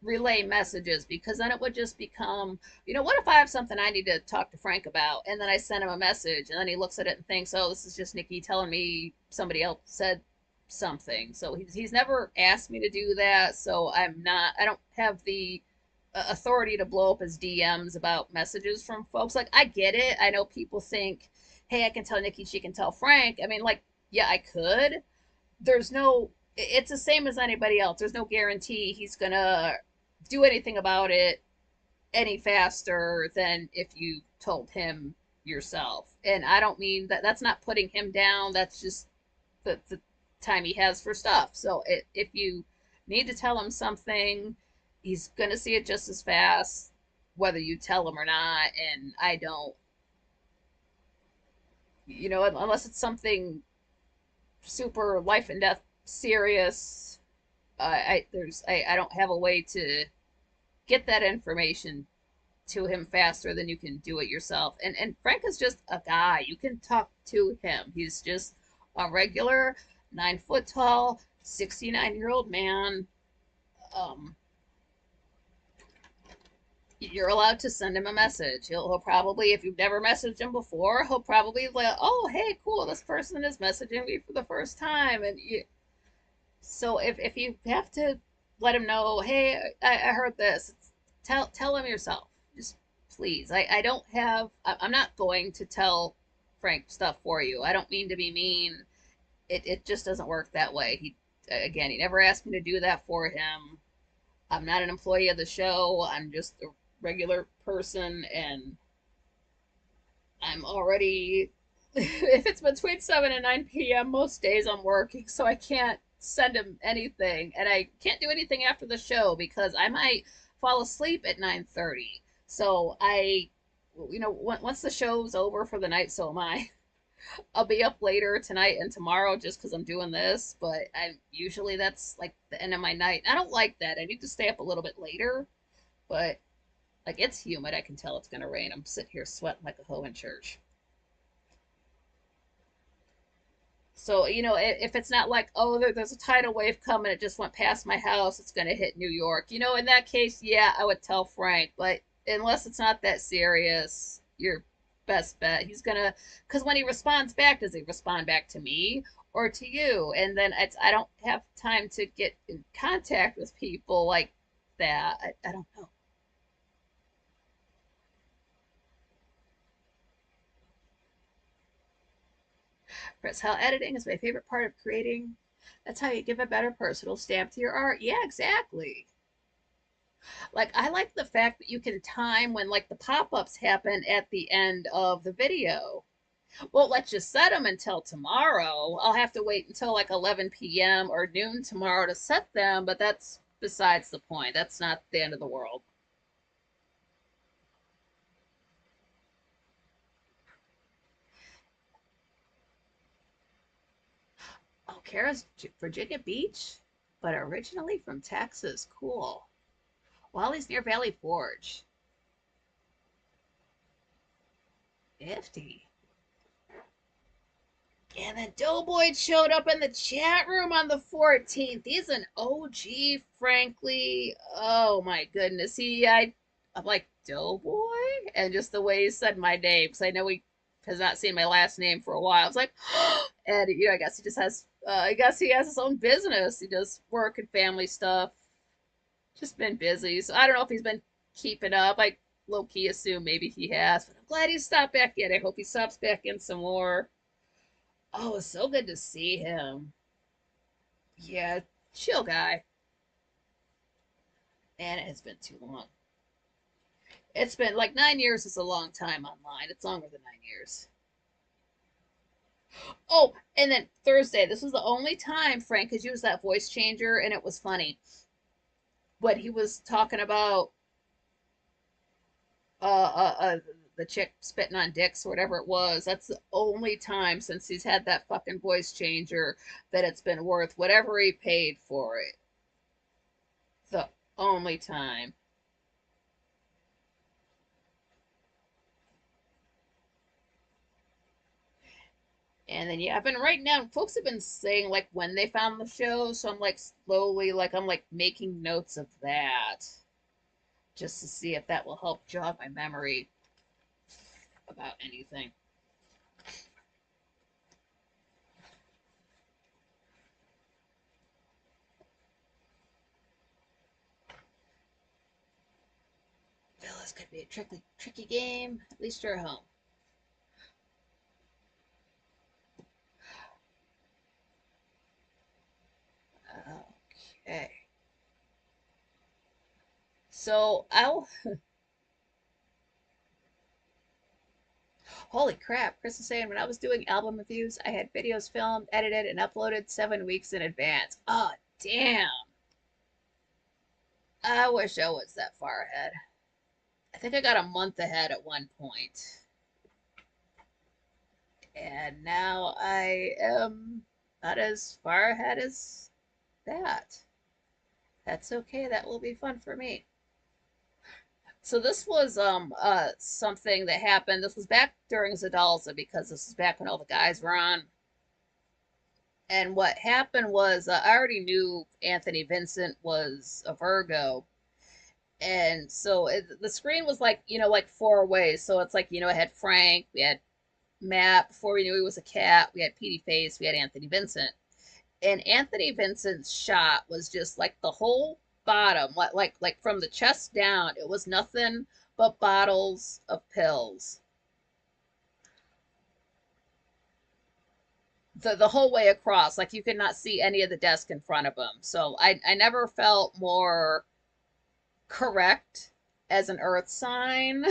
A: relay messages because then it would just become, what if I have something I need to talk to Frank about and then I send him a message and then he looks at it and thinks, oh, this is just Nikki telling me somebody else said something. So he's never asked me to do that. So I don't have the authority to blow up his DMs about messages from folks. Like, I get it. I know people think, hey, I can tell Nikki, she can tell Frank. I mean, like, yeah, I could. There's no, it's the same as anybody else. There's no guarantee he's gonna do anything about it any faster than if you told him yourself. And I don't mean that, that's not putting him down. That's just the time he has for stuff. So if you need to tell him something, he's gonna see it just as fast whether you tell him or not. And I don't, unless it's something super life and death serious. I don't have a way to get that information to him faster than you can do it yourself. And Frank is just a guy. You can talk to him. He's just a regular 9 foot tall, 69-year-old man. Um, you're allowed to send him a message. He'll probably, if you've never messaged him before, he'll probably like, oh, hey, cool, this person is messaging me for the first time. So if you have to let him know, hey, I heard this, tell him yourself. Just please. I don't have. I'm not going to tell Frank stuff for you. I don't mean to be mean. It just doesn't work that way. He never asked me to do that for him. I'm not an employee of the show. I'm just a regular person, and I'm already. If it's between 7 and 9 p.m., most days I'm working, so I can't send him anything, and I can't do anything after the show because I might fall asleep at 9:30. So once the show's over for the night, so am I. I'll be up later tonight and tomorrow just because I'm doing this, but I usually that's like the end of my night. I don't like that. I need to stay up a little bit later, but like it's humid. I can tell it's gonna rain. I'm sitting here sweating like a hoe in church. So, if it's not like, oh, there's a tidal wave coming, it just went past my house, it's going to hit New York. In that case, yeah, I would tell Frank. But unless it's not that serious, your best bet, he's going to, because when he responds back, does he respond back to me or to you? And then I don't have time to get in contact with people like that. I don't know. Chris, how editing is my favorite part of creating. That's how you give a better personal stamp to your art. Yeah, exactly. Like, I like the fact that you can time when, like, the pop ups happen at the end of the video. Well, let's just set them until tomorrow. I'll have to wait until like 11 p.m. or noon tomorrow to set them, but that's besides the point. That's not the end of the world. Oh, Kara's Virginia Beach, but originally from Texas. Cool. Wally's near Valley Forge. Nifty. And then Doughboy showed up in the chat room on the 14th. He's an OG, frankly. Oh my goodness. I'm like, Doughboy? And just the way he said my name, because I know he has not seen my last name for a while. I was like, and I guess he just has, I guess he has his own business. He does work and family stuff. Just been busy. So I don't know if he's been keeping up. I low key assume maybe he has, but I'm glad he's stopped back in. I hope he stops back in some more. Oh, it's so good to see him. Yeah, chill guy. Man, it has been too long. It's been like 9 years is a long time online. It's longer than 9 years. Oh, and then Thursday. This was the only time Frank has used that voice changer, and it was funny. What he was talking about, uh, uh, uh, the chick spitting on dicks or whatever it was. That's the only time since he's had that fucking voice changer that it's been worth whatever he paid for it. The only time. And then yeah, I've been writing down. Folks have been saying like when they found the show, so I'm like slowly like I'm like making notes of that just to see if that will help jog my memory about anything. Well, this could be a tricky game. At least you're home. Okay. So I'll. Holy crap! Chris is saying when I was doing album reviews, I had videos filmed, edited, and uploaded 7 weeks in advance. Oh damn! I wish I was that far ahead. I think I got a month ahead at one point, and now I am not as far ahead as that. That's okay. That will be fun for me. So this was something that happened. This was back during Zedalza because this is back when all the guys were on. And what happened was I already knew Anthony Vincent was a Virgo, and so the screen was like like four ways. So it's like I had Frank, we had Matt before we knew he was a cat, we had Petey Face, we had Anthony Vincent, and Anthony Vincent's shot was just like the whole bottom, like from the chest down, it was nothing but bottles of pills. The whole way across, like you could not see any of the desk in front of him. So I never felt more correct as an earth sign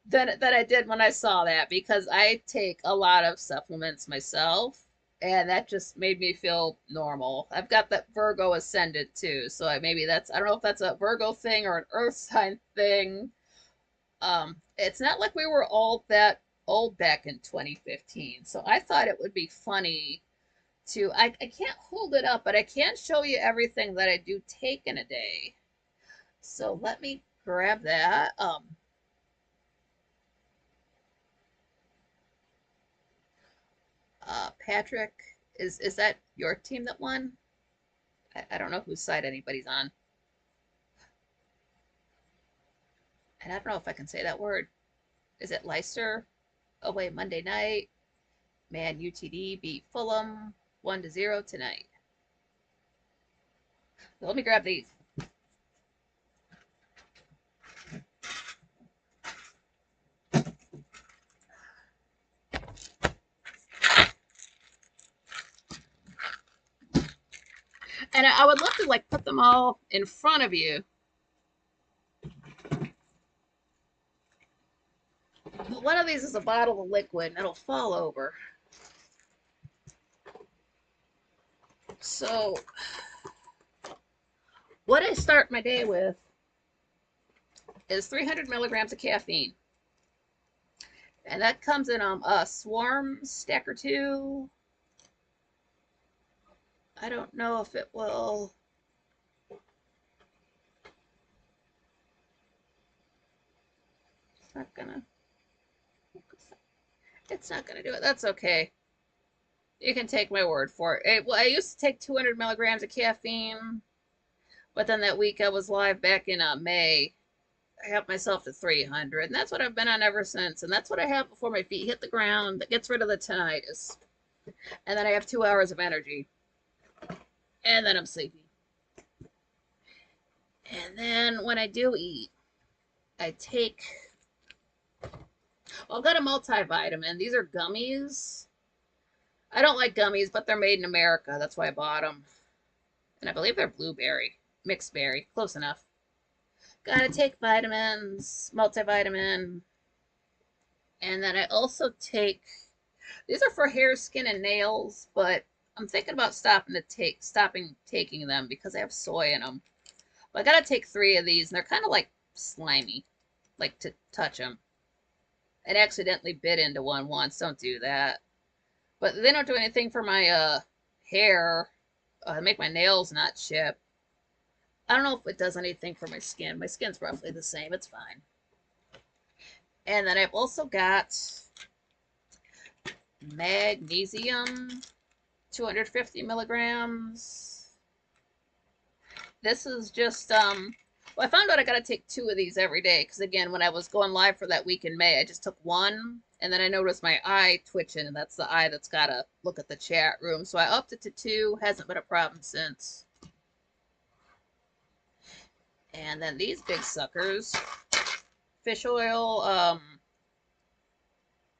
A: than I did when I saw that, because I take a lot of supplements myself, and that just made me feel normal. I've got that Virgo ascendant too, so maybe that's, I don't know if that's a Virgo thing or an earth sign thing. It's not like we were all that old back in 2015, so I thought it would be funny to, I can't hold it up, but I can show you everything that I do take in a day. So let me grab that. Patrick, is that your team that won? I don't know whose side anybody's on. And I don't know if I can say that word. Is it Leicester? Oh wait, Monday night. Man, UTD beat Fulham 1-0 tonight. So let me grab these. And I would love to like put them all in front of you. But one of these is a bottle of liquid and it'll fall over. So what I start my day with is 300 milligrams of caffeine. And that comes in a Swarm stack or two. I don't know if it will. It's not gonna. It's not gonna do it. That's okay. You can take my word for it. Well, I used to take 200 milligrams of caffeine, but then that week I was live back in May, I got myself to 300, and that's what I've been on ever since. And that's what I have before my feet hit the ground. That gets rid of the tinnitus, and then I have 2 hours of energy, and then I'm sleepy. And then when I do eat, I take, well, I've got a multivitamin. These are gummies. I don't like gummies, but they're made in America. That's why I bought them. And I believe they're blueberry, mixed berry. Close enough. Gotta take vitamins, multivitamin. And then I also take, these are for hair, skin, and nails, but I'm thinking about stopping taking them because they have soy in them. But I gotta take 3 of these, and they're kind of like slimy, like to touch them. I accidentally bit into one once. Don't do that. But they don't do anything for my hair. Make my nails not chip. I don't know if it does anything for my skin. My skin's roughly the same. It's fine. And then I've also got magnesium, 250 milligrams. This is just, well, I found out I got to take 2 of these every day. Because, again, when I was going live for that week in May, I just took 1. And then I noticed my eye twitching. And that's the eye that's got to look at the chat room. So I upped it to 2. Hasn't been a problem since. And then these big suckers. Fish oil,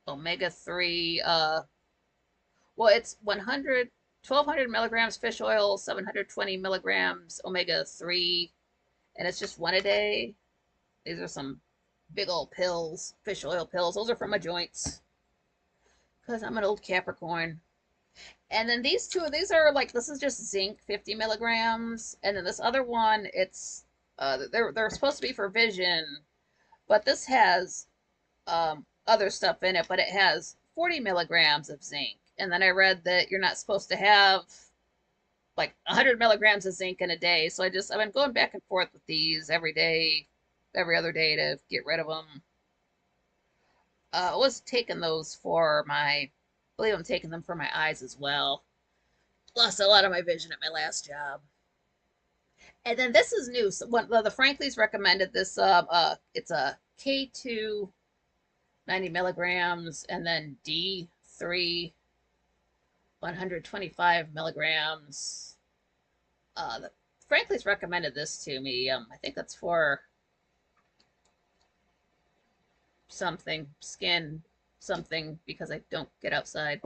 A: omega-3, well, it's 1,200 milligrams fish oil, 720 milligrams omega-3, and it's just 1 a day. These are some big old pills, fish oil pills. Those are for my joints, because I'm an old Capricorn. And then these 2 of these are like, this is just zinc, 50 milligrams, and then this other one, it's, they're supposed to be for vision, but this has other stuff in it, but it has 40 milligrams of zinc. And then I read that you're not supposed to have like 100 milligrams of zinc in a day. So I've been going back and forth with these every day, every other day to get rid of them. I was taking those for I believe I'm taking them for my eyes as well. Lost a lot of my vision at my last job. And then this is new. So the Franklies recommended this. It's a K2 90 milligrams, and then D3 125 milligrams. The Franklin's recommended this to me. I think that's for something, skin, something, because I don't get outside.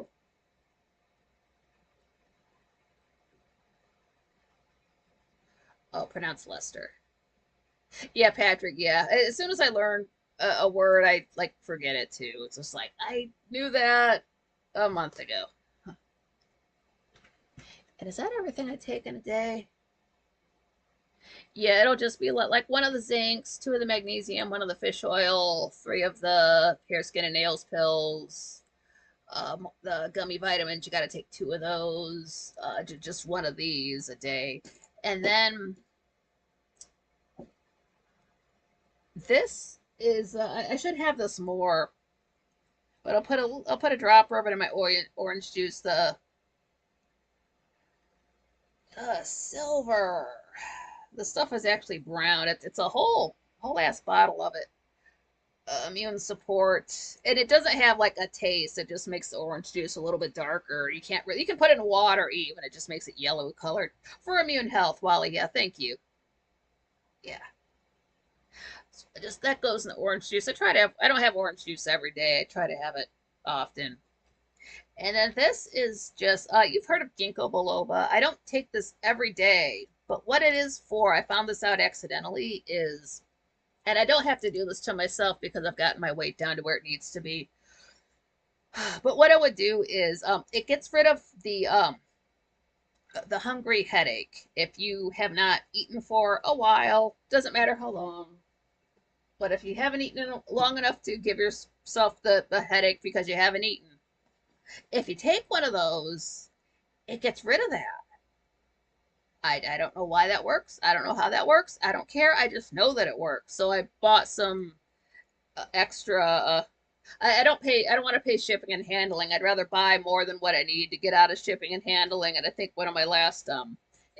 A: Oh, pronounced Lester. Yeah, Patrick. Yeah. As soon as I learn a word, I like forget it too. It's just like I knew that a month ago. Huh. And is that everything I take in a day? Yeah, it'll just be like 1 of the zincs, 2 of the magnesium, 1 of the fish oil, 3 of the hair, skin, and nails pills. The gummy vitamins, you got to take 2 of those. Just 1 of these a day. And then this is, I should have this more, but I'll put a dropper of it in my orange juice. The silver. The stuff is actually brown. It's a whole ass bottle of it. Immune support, and it doesn't have like a taste. It just makes the orange juice a little bit darker. You can't really, you can put it in water even. It just makes it yellow colored for immune health. Wally, yeah, thank you. Yeah, so just that goes in the orange juice. I don't have orange juice every day. I try to have it often. And then this is just, you've heard of ginkgo biloba. I don't take this every day, but what it is for, I found this out accidentally, is, and I don't have to do this to myself because I've gotten my weight down to where it needs to be. But what I would do is, it gets rid of the hungry headache. If you have not eaten for a while, doesn't matter how long, but if you haven't eaten long enough to give yourself the headache because you haven't eaten, if you take 1 of those, it gets rid of that. I don't know why that works. I don't know how that works. I don't care. I just know that it works. So I bought some extra. I don't pay. I don't want to pay shipping and handling. I'd rather buy more than what I need to get out of shipping and handling. And I think one of my last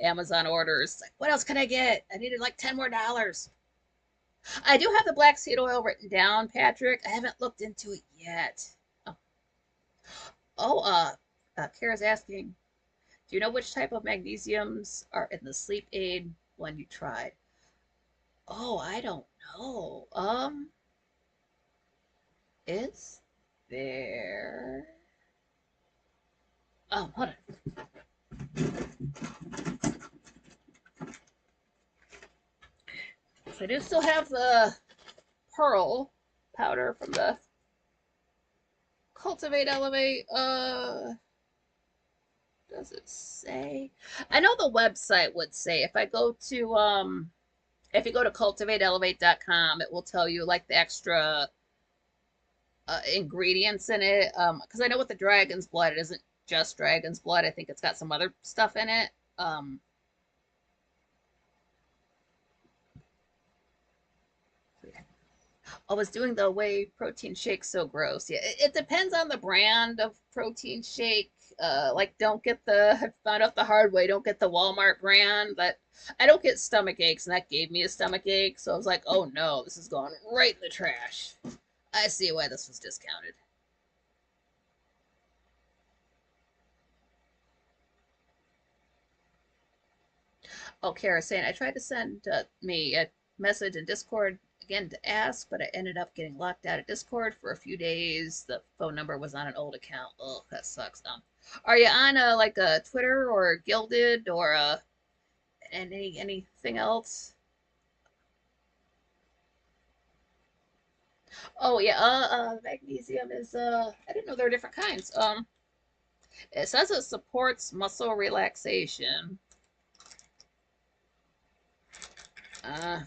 A: Amazon orders, like, what else can I get? I needed like $10 more. I do have the black seed oil written down, Patrick. I haven't looked into it yet. Oh, oh Kara's asking, do you know which type of magnesiums are in the sleep aid one you tried? Oh, I don't know. Is there? Hold on. So I do still have the pearl powder from the Cultivate Elevate. Does it say? I know the website would say if I go to if you go to cultivateelevate.com, it will tell you like the extra ingredients in it. Because I know with the dragon's blood, it isn't just dragon's blood. I think it's got some other stuff in it. Um, I was doing the whey protein shake so gross. Yeah, it depends on the brand of protein shake. Like don't get the I found out the hard way, don't get the Walmart brand. But I don't get stomach aches, and that gave me a stomach ache. So I was like, oh no, this is going right in the trash. I see why this was discounted. Oh, Kara saying I tried to send me a message in Discord again to ask, but I ended up getting locked out of Discord for a few days. The phone number was on an old account. Oh, that sucks. Are you on like a Twitter or Gilded or anything else? Oh yeah, magnesium is I didn't know there were different kinds. It says it supports muscle relaxation. Uh,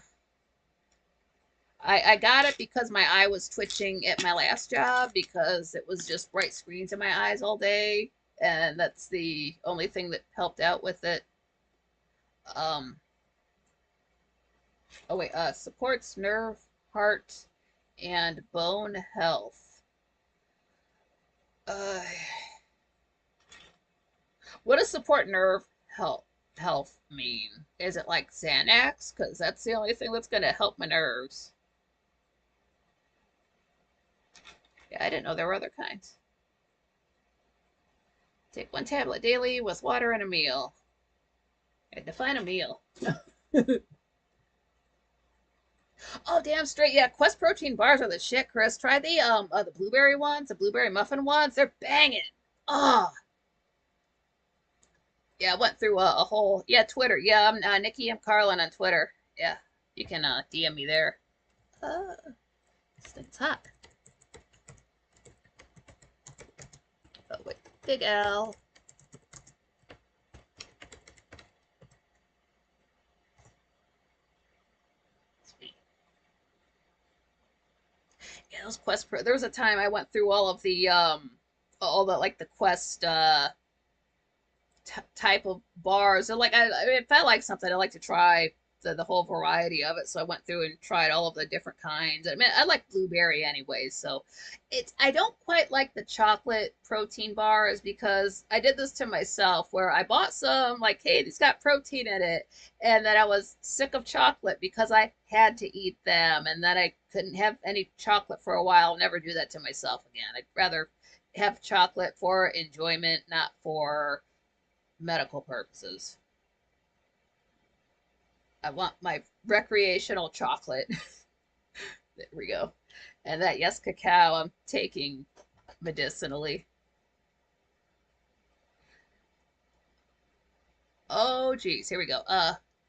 A: I got it because my eye was twitching at my last job because it was just bright screens in my eyes all day, and that's the only thing that helped out with it. Um, oh wait, supports nerve, heart, and bone health. Uh, what does support nerve health mean? Is it like Xanax? Because that's the only thing that's going to help my nerves. Yeah, I didn't know there were other kinds. Take one tablet daily with water and a meal. And define a meal. Oh, damn straight. Yeah, Quest protein bars are the shit, Chris. Try the blueberry ones, the blueberry muffin ones. They're banging. Oh, yeah, I went through a whole yeah, Twitter. Yeah, I'm Nikki M. Carlin on Twitter. Yeah, you can DM me there. Uh, this thing's hot. Oh, wait. Big Al. Sweet. Yeah, those Quest Pro. There was a time I went through all the like the Quest type of bars. So like if I like something, I like to try the whole variety of it. So I went through and tried all of the different kinds. I mean, I like blueberry anyways. So I don't quite like the chocolate protein bars because I did this to myself where I bought some like, hey, these got protein in it, and then I was sick of chocolate because I had to eat them, and then I couldn't have any chocolate for a while. I'll never do that to myself again. I'd rather have chocolate for enjoyment, not for medical purposes. I want my recreational chocolate. There we go. And that yes cacao I'm taking medicinally. Oh geez, here we go.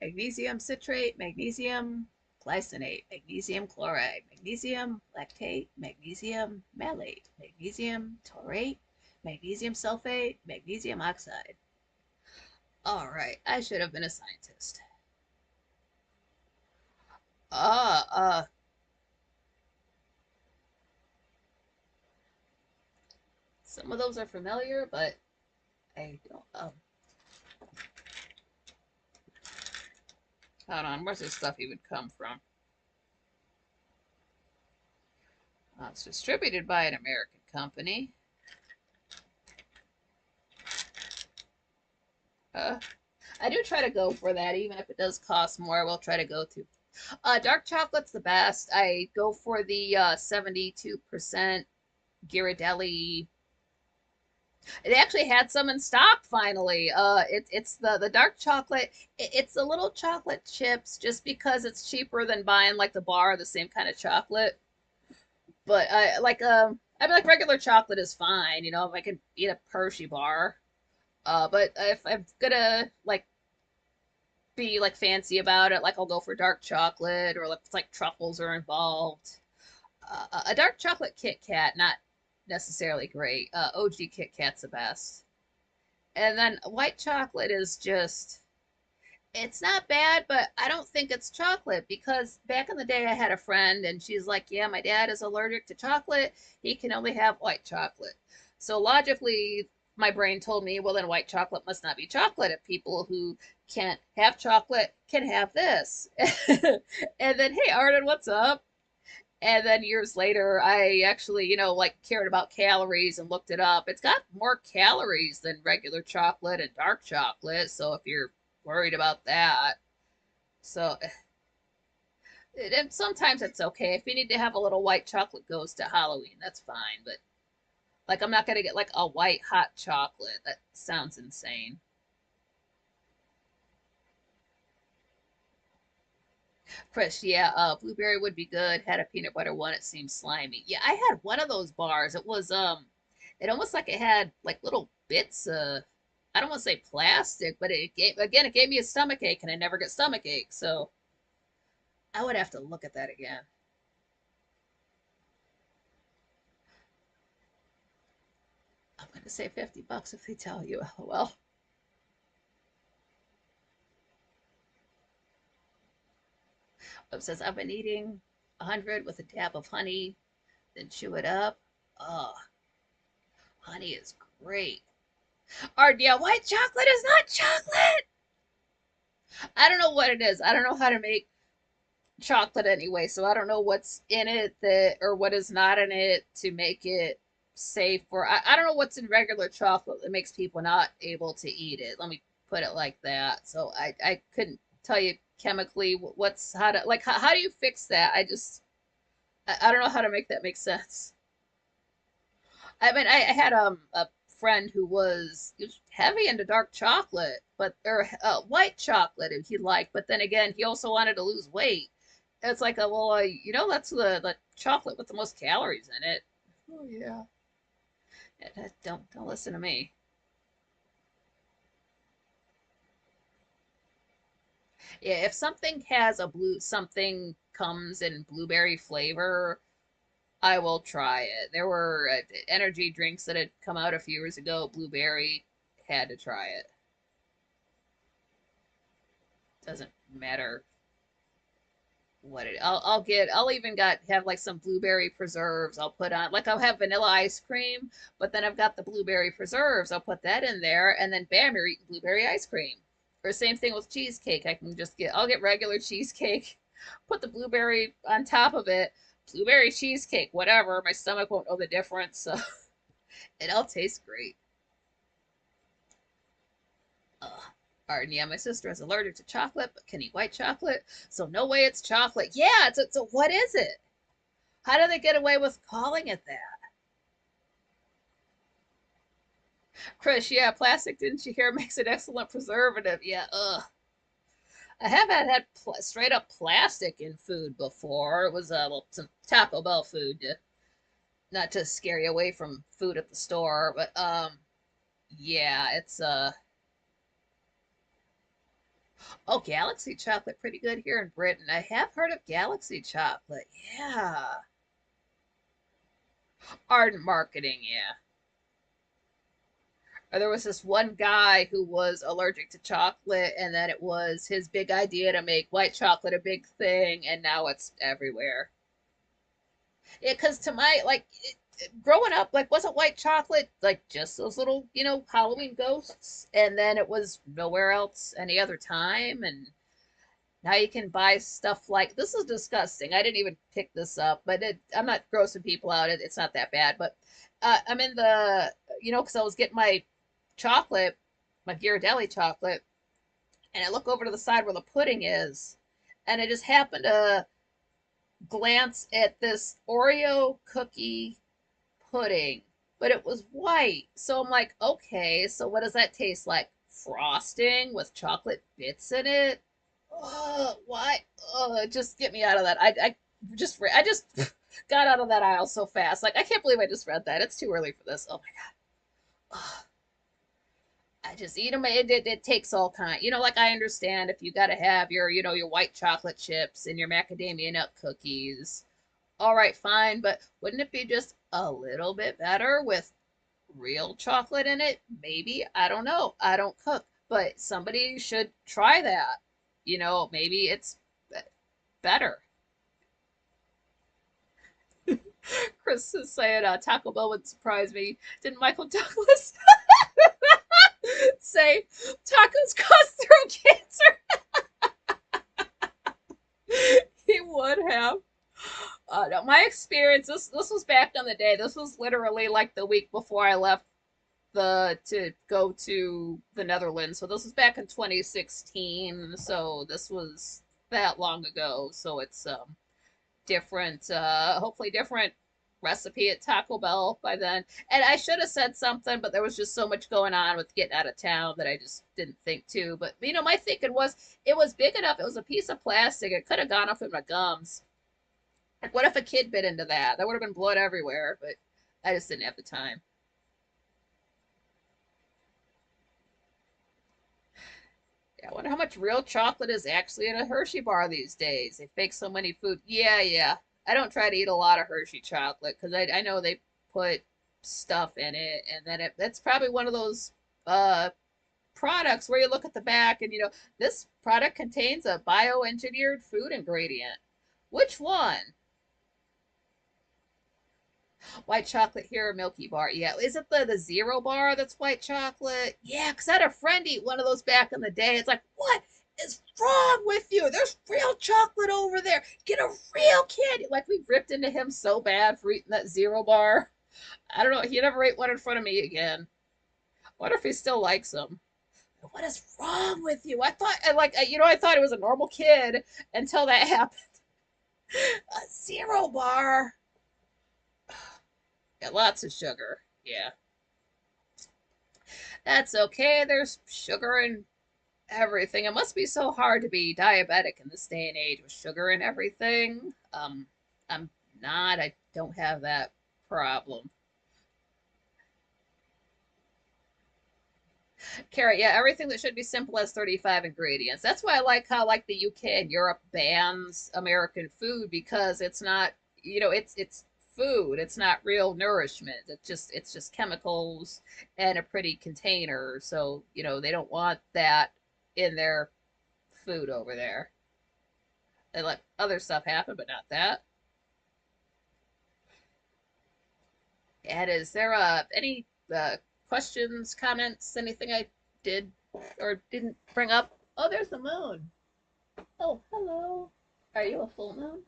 A: Magnesium citrate, magnesium glycinate, magnesium chloride, magnesium lactate, magnesium malate, magnesium taurate, magnesium sulfate, magnesium oxide. All right, I should have been a scientist. Uh, uh, some of those are familiar, but I don't. Hold on, where's this stuff even come from? It's distributed by an American company. Uh, I do try to go for that, even if it does cost more. We'll try to go to. Dark chocolate's the best. I go for the 72% Ghirardelli It actually had some in stock finally. It's the dark chocolate. It's the little chocolate chips just because it's cheaper than buying like the bar, the same kind of chocolate. But I mean like regular chocolate is fine, you know, if I could eat a Hershey bar. But if I'm gonna like be like fancy about it, like I'll go for dark chocolate or like truffles are involved. A dark chocolate Kit Kat, not necessarily great. OG Kit Kat's the best. And then white chocolate is just, it's not bad, but I don't think it's chocolate because back in the day I had a friend and she's like, yeah, my dad is allergic to chocolate. He can only have white chocolate. So logically, my brain told me, well, then white chocolate must not be chocolate if people who can't have chocolate can have this. And then, hey, Arden, what's up? And then years later, I actually, you know, like cared about calories and looked it up. It's got more calories than regular chocolate and dark chocolate. So if you're worried about that, so and sometimes it's okay. If you need to have a little white chocolate goes to Halloween, that's fine. But like, I'm not gonna get like a white hot chocolate. That sounds insane. Chris, yeah, blueberry would be good. Had a peanut butter one. It seemed slimy. Yeah, I had one of those bars. It was it almost like it had like little bits. I don't want to say plastic, but it gave again. It gave me a stomach ache, and I never get stomach ache. So I would have to look at that again. I'm gonna say $50 if they tell you. Well, it says I've been eating 100 with a dab of honey, then chew it up. Oh, honey is great. Or yeah, white chocolate is not chocolate. I don't know what it is. I don't know how to make chocolate anyway, so I don't know what's in it that or what is not in it to make it safe for I don't know what's in regular chocolate that makes people not able to eat it. Let me put it like that. So I couldn't tell you chemically what's how to like how do you fix that? I don't know how to make that make sense. I mean, I had a friend who was heavy into dark chocolate, but or white chocolate he liked, but then again, he also wanted to lose weight. It's like a well, you know, that's the chocolate with the most calories in it. Oh yeah. Don't listen to me. Yeah, if something has a blue something comes in blueberry flavor, I will try it. There were energy drinks that had come out a few years ago. Blueberry, had to try it. Doesn't matter what it. I'll even got have like some blueberry preserves. I'll put on like I'll have vanilla ice cream, but then I've got the blueberry preserves. I'll put that in there, and then bam, you're eating blueberry ice cream. Or same thing with cheesecake. I'll get regular cheesecake, put the blueberry on top of it. Blueberry cheesecake, whatever. My stomach won't know the difference, so it all tastes great. Ugh. Pardon, yeah, my sister is allergic to chocolate, but can eat white chocolate, so no way it's chocolate. Yeah, so what is it? How do they get away with calling it that? Chris, yeah, plastic, didn't you hear, makes an excellent preservative. Yeah, ugh. I have had straight up plastic in food before. It was well, some Taco Bell food, not to scare you away from food at the store, but yeah, it's oh, Galaxy chocolate, pretty good here in Britain. I have heard of Galaxy chocolate. Yeah. Ardent marketing, yeah. Or there was this one guy who was allergic to chocolate, and then it was his big idea to make white chocolate a big thing, and now it's everywhere. Yeah, because to my, like, growing up, like, wasn't white chocolate, like, just those little, you know, Halloween ghosts? And then it was nowhere else any other time, and now you can buy stuff like this is disgusting. I didn't even pick this up, but I'm not grossing people out. It's not that bad. But I'm in the, you know, because I was getting my chocolate, my Ghirardelli chocolate, and I look over to the side where the pudding is, and I just happened to glance at this Oreo cookie pudding, but it was white. So I'm like, okay, so what does that taste like? Frosting with chocolate bits in it? Why? Just get me out of that. I just got out of that aisle so fast. Like, I can't believe I just read that. It's too early for this. Oh my God. Ugh. I just eat them. It takes all kind. Like I understand if you got to have your white chocolate chips and your macadamia nut cookies. All right, fine. But wouldn't it be just a little bit better with real chocolate in it? Maybe. I don't know. I don't cook. But somebody should try that. Maybe it's better. Chris is saying Taco Bell would surprise me. Didn't Michael Douglas say tacos cause throat cancer? He would have. No, my experience. This was back in the day. This was literally like the week before I left to go to the Netherlands. So this was back in 2016. So this was that long ago. So it's different, hopefully different recipe at Taco Bell by then. And I should have said something, but there was just so much going on with getting out of town that I just didn't think to. But my thinking was it was big enough. It was a piece of plastic. It could have gone off in my gums. Like, what if a kid bit into that? That would have been blood everywhere. But I just didn't have the time. Yeah, I wonder how much real chocolate is actually in a Hershey bar these days. They bake so many food. Yeah, yeah. I don't try to eat a lot of Hershey chocolate because I know they put stuff in it, and then that's probably one of those uh products where you look at the back and this product contains a bioengineered food ingredient. Which one? White chocolate here, Milky Bar. Yeah, is it the zero bar that's white chocolate? Yeah, because I had a friend eat one of those back in the day. It's like, what is wrong with you? There's real chocolate over there. Get a real candy. Like, we ripped into him so bad for eating that zero bar. I don't know. He never ate one in front of me again. I wonder if he still likes them. What is wrong with you? I thought, I thought it was a normal kid until that happened. A zero bar. Yeah, lots of sugar. Yeah. That's okay. There's sugar in everything. It must be so hard to be diabetic in this day and age with sugar and everything. I'm not. I don't have that problem. Carrot, yeah, everything that should be simple has 35 ingredients. That's why I like how like the UK and Europe bans American food because it's not, it's food. It's not real nourishment. It's just chemicals and a pretty container. So, they don't want that in their food over there. They let other stuff happen, but not that. And is there any questions, comments, anything I did or didn't bring up? Oh, there's the moon. Oh, hello. Are you a full moon?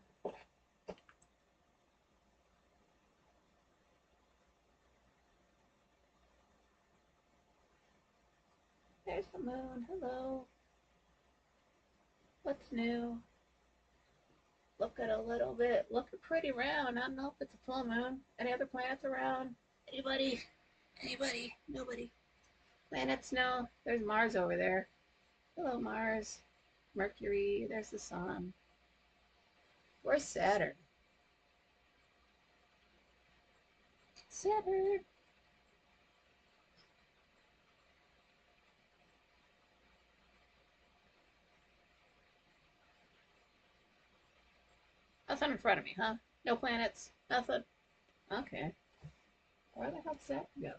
A: There's the moon. Hello. What's new? Looking a little bit, looking pretty round. I don't know if it's a full moon. Any other planets around? Anybody? Anybody? Nobody. Planets? No. There's Mars over there. Hello, Mars. Mercury. There's the sun. Where's Saturn? Saturn. Nothing in front of me, huh? No planets? Nothing? Okay. Where the hell does that go?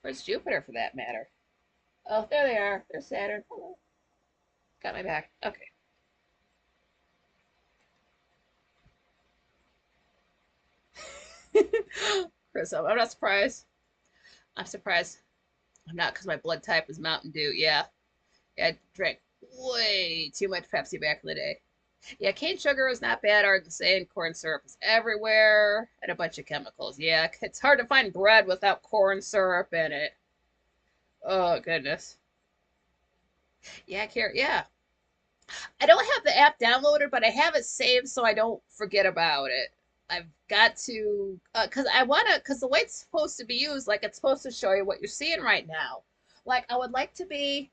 A: Where's Jupiter for that matter? Oh, there they are. There's Saturn. Hello. Got my back. Okay. Chris, I'm not surprised. I'm surprised. I'm not because my blood type is Mountain Dew. Yeah. Yeah, I drank way too much Pepsi back in the day. Yeah, cane sugar is not bad. Hard to say, and corn syrup is everywhere, and a bunch of chemicals. Yeah, it's hard to find bread without corn syrup in it. Oh goodness. Yeah, carrot. Yeah, I don't have the app downloaded, but I have it saved so I don't forget about it. I've got to, cause I wanna, cause the way it's supposed to be used, like it's supposed to show you what you're seeing right now. Like I would like to be,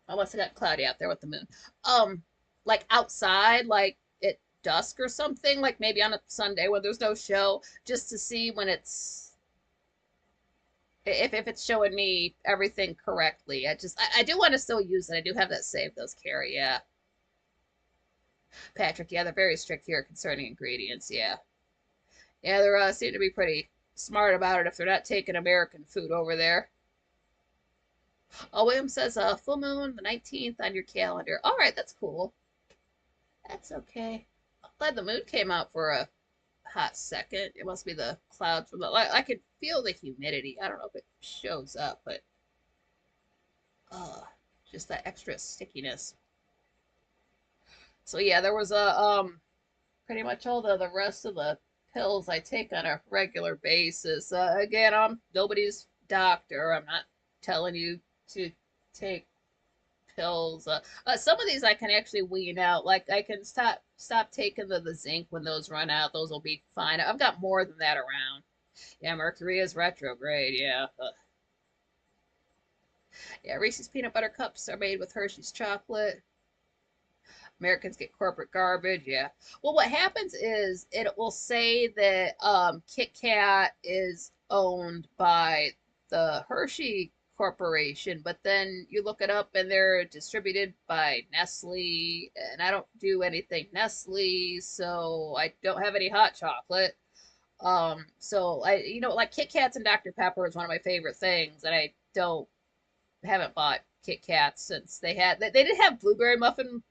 A: unless it got cloudy out there with the moon, um, like outside, like at dusk or something, like maybe on a Sunday when there's no show, just to see when it's, if it's showing me everything correctly. I do want to still use it. I do have that saved, those Carrie, yeah. Patrick, yeah, they're very strict here concerning ingredients, yeah. Yeah, they're seem to be pretty smart about it if they're not taking American food over there. Oh, William says full moon the 19th on your calendar. All right, that's cool. That's okay. I'm glad the moon came out for a hot second. It must be the clouds from the. I could feel the humidity. I don't know if it shows up, but uh, just that extra stickiness. So yeah, there was a pretty much all the rest of the pills I take on a regular basis. Again, I'm nobody's doctor. I'm not telling you to take pills. Some of these I can actually wean out. Like I can stop taking the zinc when those run out. Those will be fine. I've got more than that around. Yeah, Mercury is retrograde. Yeah. Yeah, Reese's peanut butter cups are made with Hershey's chocolate. Americans get corporate garbage. Yeah. Well, what happens is it will say that Kit Kat is owned by the Hershey Corporation, but then you look it up and they're distributed by Nestle, and I don't do anything Nestle, so I don't have any hot chocolate. So like Kit Kats and Dr. Pepper is one of my favorite things, and I don't haven't bought Kit Kats since they did have blueberry muffin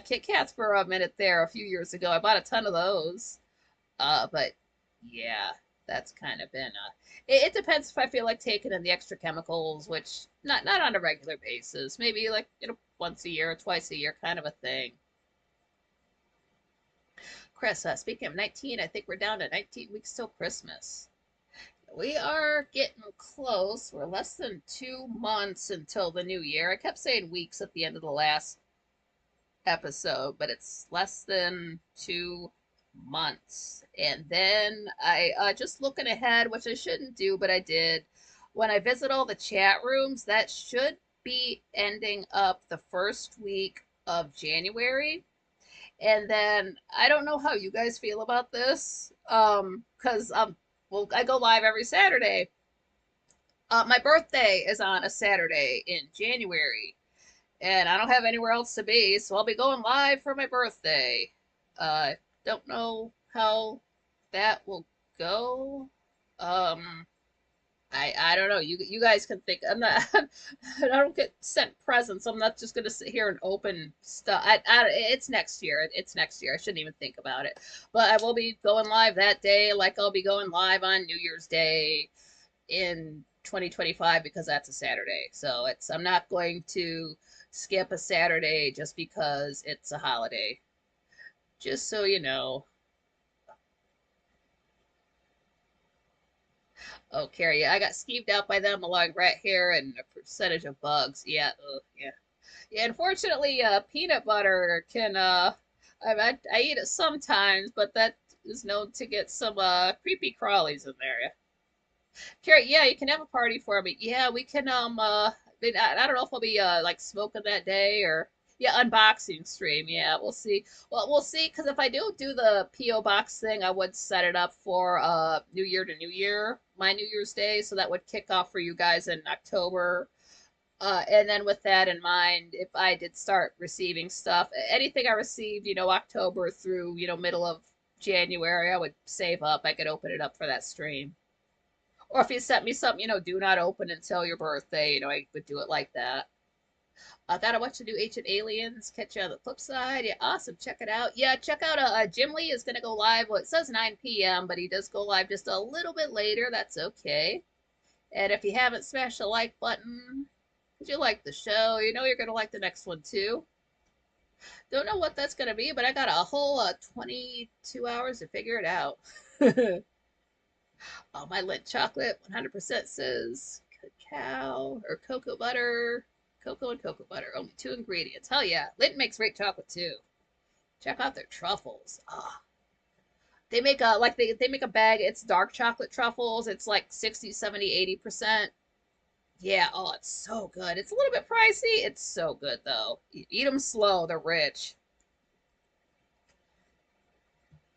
A: Kit Kats for a minute there a few years ago. I bought a ton of those. But yeah, that's kind of been it depends if I feel like taking in the extra chemicals, which not on a regular basis. Maybe like once a year or twice a year kind of a thing. Chris, speaking of 19, I think we're down to 19 weeks till Christmas. We are getting close. We're less than 2 months until the new year. I kept saying weeks at the end of the last episode, but it's less than 2 months. And then just looking ahead, which I shouldn't do, but I did. When I visit all the chat rooms, that should be ending up the first week of January. And then I don't know how you guys feel about this, because well, I go live every Saturday. My birthday is on a Saturday in January, and I don't have anywhere else to be, so I'll be going live for my birthday. Don't know how that will go. Um, I don't know. You guys can think. I'm not. I don't get sent presents. I'm not just gonna sit here and open stuff. It's next year. It's next year. I shouldn't even think about it. But I will be going live that day, like I'll be going live on New Year's Day in 2025 because that's a Saturday. So I'm not going to skip a Saturday just because it's a holiday. Just so you know. Oh, Carrie, I got skeeved out by them along rat hair and a percentage of bugs. Yeah, yeah. Yeah, unfortunately, peanut butter can, I eat it sometimes, but that is known to get some, creepy crawlies in there. Yeah. Carrie, yeah, you can have a party for me. Yeah, we can, I don't know if I'll be, like smoking that day or, yeah, unboxing stream. Yeah, we'll see. Well, we'll see, because if I do the P.O. box thing, I would set it up for, New Year to New Year, my New Year's Day, so that would kick off for you guys in October. And then with that in mind, if I did start receiving stuff, anything I received, October through, middle of January, I would save up. I could open it up for that stream. Or if you sent me something, do not open until your birthday, I would do it like that. I gotta watch the new Ancient Aliens. Catch you on the flip side. Yeah, awesome. Check it out. Yeah, check out Jim Lee is gonna go live. Well, it says 9 p.m., but he does go live just a little bit later. That's okay. And if you haven't smashed the like button, because you like the show, you're gonna like the next one too. Don't know what that's gonna be, but I got a whole 22 hours to figure it out. Oh, my Lindt chocolate 100% says cacao or cocoa butter. Cocoa and cocoa butter. Only two ingredients. Hell yeah. Lindt makes great chocolate too. Check out their truffles. Ah, They make a like they make a bag. It's dark chocolate truffles. It's like 60, 70, 80%. Yeah, oh, it's so good. It's a little bit pricey. It's so good though. Eat them slow. They're rich.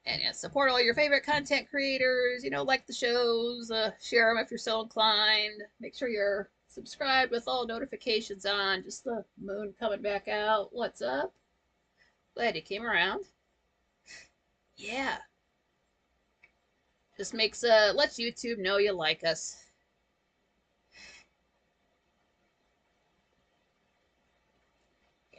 A: And yeah, support all your favorite content creators. You know, like the shows. Share them if you're so inclined. Make sure you're subscribed with all notifications on. Just the moon coming back out. What's up? Glad you came around. Yeah, just makes lets YouTube know you like us.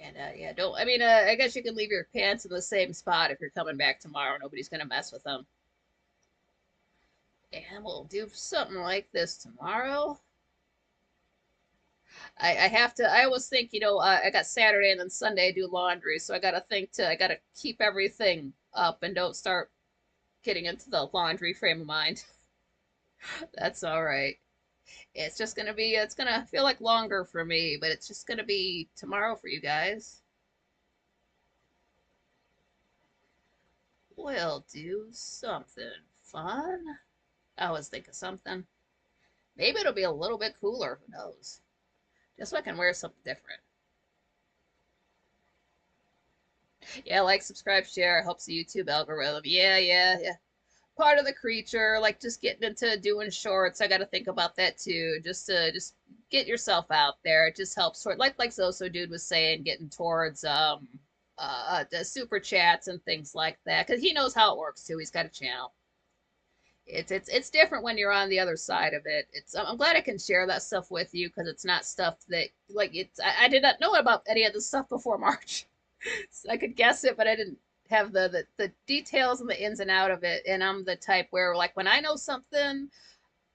A: And yeah, don't. I mean, I guess you can leave your pants in the same spot if you're coming back tomorrow. Nobody's gonna mess with them. And we'll do something like this tomorrow. I have to. I always think, I got Saturday and then Sunday I do laundry, so I gotta think to. I gotta keep everything up and don't start getting into the laundry frame of mind. That's all right. It's just gonna be. It's gonna feel like longer for me, but it's just gonna be tomorrow for you guys. We'll do something fun. I always think of something. Maybe it'll be a little bit cooler. Who knows? Just so I can wear something different. Yeah, like, subscribe, share. It helps the YouTube algorithm. Yeah, yeah, yeah. Part of the creature, like just getting into doing shorts. I got to think about that too. Just get yourself out there. It just helps sort like Zoso dude was saying, getting towards the super chats and things like that because he knows how it works too. He's got a channel. It's different when you're on the other side of it. I'm glad I can share that stuff with you because it's not stuff that like I did not know about any of this stuff before March. So I could guess it, but I didn't have the details and the ins and out of it. And I'm the type where like when I know something,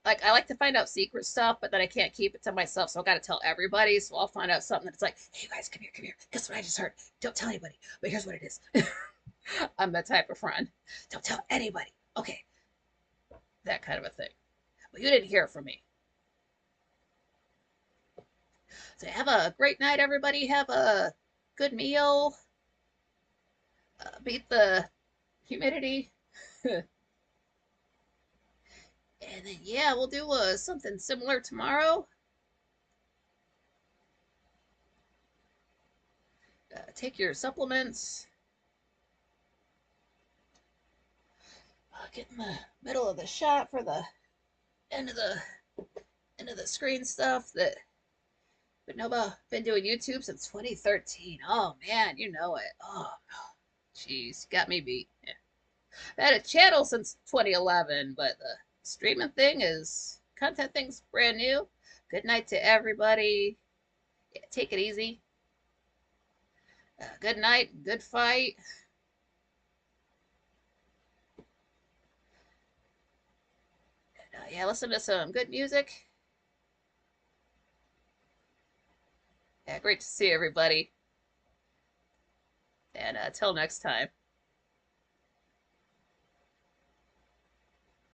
A: like I like to find out secret stuff, but then I can't keep it to myself, so I got to tell everybody. So I'll find out something that's like, hey you guys, come here, come here. Guess what I just heard? Don't tell anybody, but here's what it is. I'm that type of friend. Don't tell anybody. Okay, that kind of a thing. But you didn't hear from me. So have a great night, everybody. Have a good meal. Beat the humidity. And then, yeah, we'll do something similar tomorrow. Take your supplements. Get in the middle of the shot for the end of the screen stuff that. But Nova been doing YouTube since 2013. Oh man, you know it. Oh, jeez, got me beat. Yeah. I had a channel since 2011, but the streaming thing is content thing's brand new. Good night to everybody. Yeah, take it easy. Good night. Good fight. Yeah, listen to some good music. Yeah, great to see everybody. And until next time.